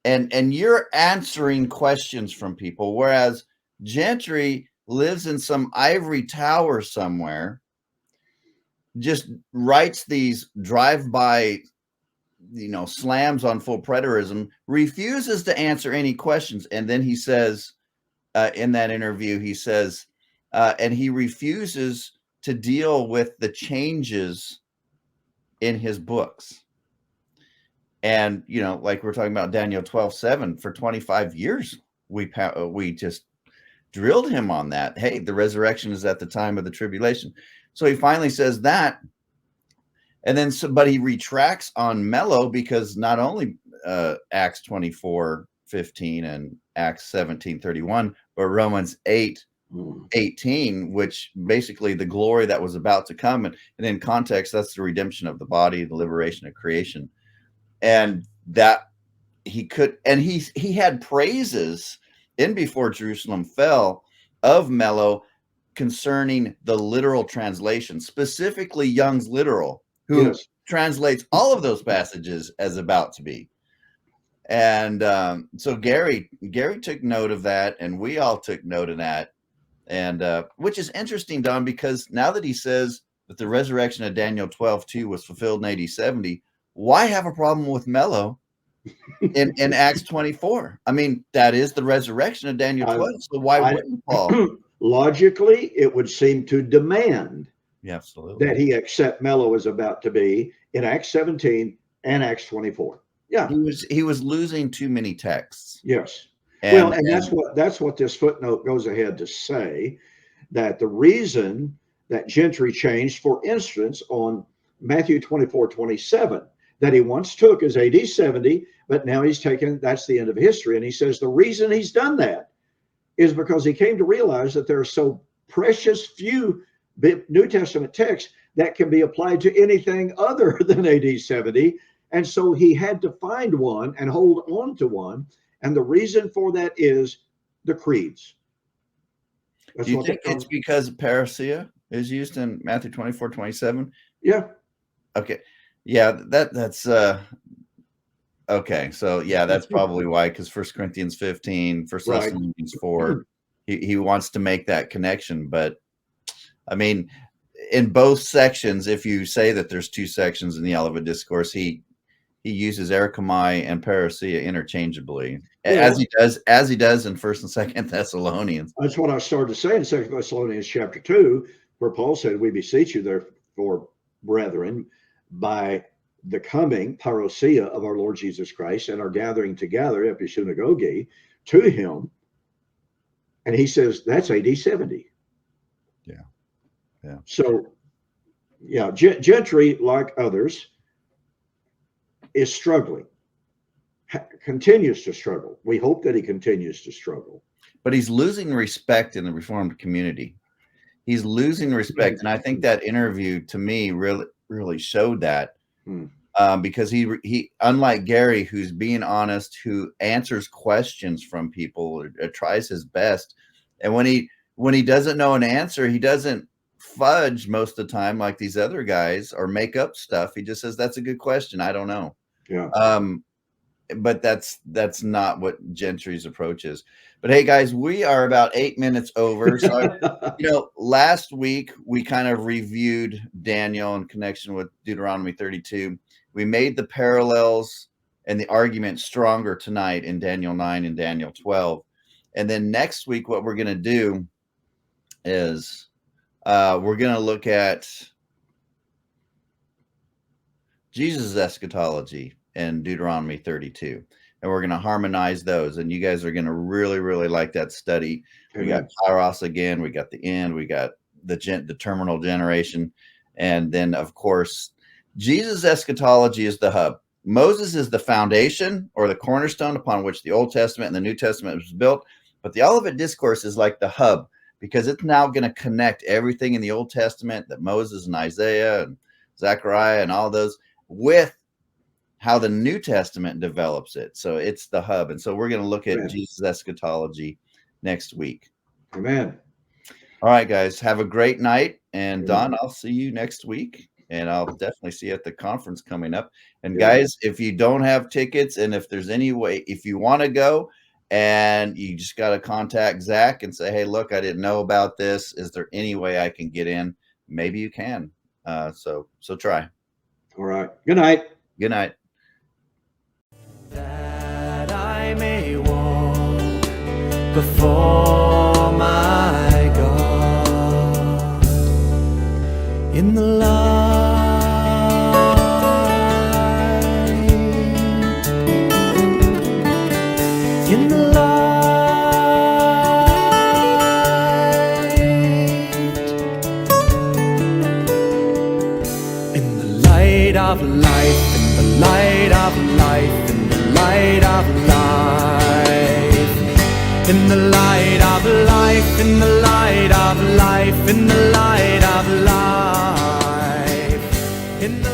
And you're answering questions from people, whereas Gentry lives in some ivory tower somewhere, just writes these drive-by, slams on full preterism, refuses to answer any questions. And then he says, in that interview, he says, and he refuses to deal with the changes in his books. And, like we're talking about Daniel 12:7, for 25 years, we just drilled him on that. Hey, the resurrection is at the time of the tribulation. So he finally says that. And then, but he retracts on Mello, because not only Acts 24:15 and Acts 17:31, but Romans 8:18, which basically the glory that was about to come. And in context, that's the redemption of the body, the liberation of creation. And that he could, and he had praises in Before Jerusalem Fell of Mello concerning the literal translation, specifically Young's literal, who translates all of those passages as about to be. And so Gary took note of that, and we all took note of that. And which is interesting, Don, because now that he says that the resurrection of Daniel 12:2 was fulfilled in AD 70, why have a problem with Mello in Acts 24? I mean, that is the resurrection of Daniel 12. So why wouldn't Paul? Logically, it would seem to demand absolutely that he accept Mello is about to be in Acts 17 and Acts 24. Yeah, he was losing too many texts. Yes. And that's what this footnote goes ahead to say, that the reason that Gentry changed, for instance, on Matthew 24:27, that he once took as AD 70, but now he's taken, that's the end of history. And he says the reason he's done that is because he came to realize that there are so precious few New Testament texts that can be applied to anything other than AD 70. And so he had to find one and hold on to one. And the reason for that is the creeds. Do you think it's because parousia is used in Matthew 24:27? Yeah. Okay. Yeah, that's okay. So yeah, that's probably why, because 1 Corinthians 15, 1 Thessalonians 4, he wants to make that connection. But I mean, in both sections, if you say that there's two sections in the Olivet Discourse, he uses erechomai and parousia interchangeably, as he does in 1 and 2 Thessalonians. That's what I started to say in 2 Thessalonians chapter 2, where Paul said, "We beseech you, therefore, brethren, by the coming parousia of our Lord Jesus Christ and our gathering together, episunagoge, to him." And he says that's AD 70. Yeah. So, yeah, Gentry, like others, is struggling, continues to struggle. We hope that he continues to struggle. But he's losing respect in the Reformed community. He's losing respect. And I think that interview, to me, really showed that. Because he, unlike Gary, who's being honest, who answers questions from people, or tries his best. And when he doesn't know an answer, he doesn't fudge most of the time like these other guys, or make up stuff. He just says, "That's a good question. I don't know." Yeah. But that's not what Gentry's approach is. But hey, guys, we are about 8 minutes over. So, last week we kind of reviewed Daniel in connection with Deuteronomy 32. We made the parallels and the argument stronger tonight in Daniel 9 and Daniel 12. And then next week, what we're going to do is we're going to look at Jesus' eschatology in Deuteronomy 32. And we're going to harmonize those. And you guys are going to really, really like that study. We got Kairos again. We got the end. We got the terminal generation. And then, of course, Jesus' eschatology is the hub. Moses is the foundation, or the cornerstone, upon which the Old Testament and the New Testament was built. But the Olivet Discourse is like the hub, because it's now going to connect everything in the Old Testament that Moses and Isaiah and Zechariah and all those with how the New Testament develops it. So it's the hub. And so we're going to look at Jesus' eschatology next week. Amen. All right, guys, have a great night. And Don, I'll see you next week. And I'll definitely see you at the conference coming up. And guys, if you don't have tickets, and if there's any way, if you want to go and you just got to contact Zach and say, hey, look, I didn't know about this. Is there any way I can get in? Maybe you can. So try. All right. Good night. Good night. That I may walk before my God in the light, in the light, in the light of life, in the light of life, in the light of life, in the light of life, in the light of life, in the light of life, in the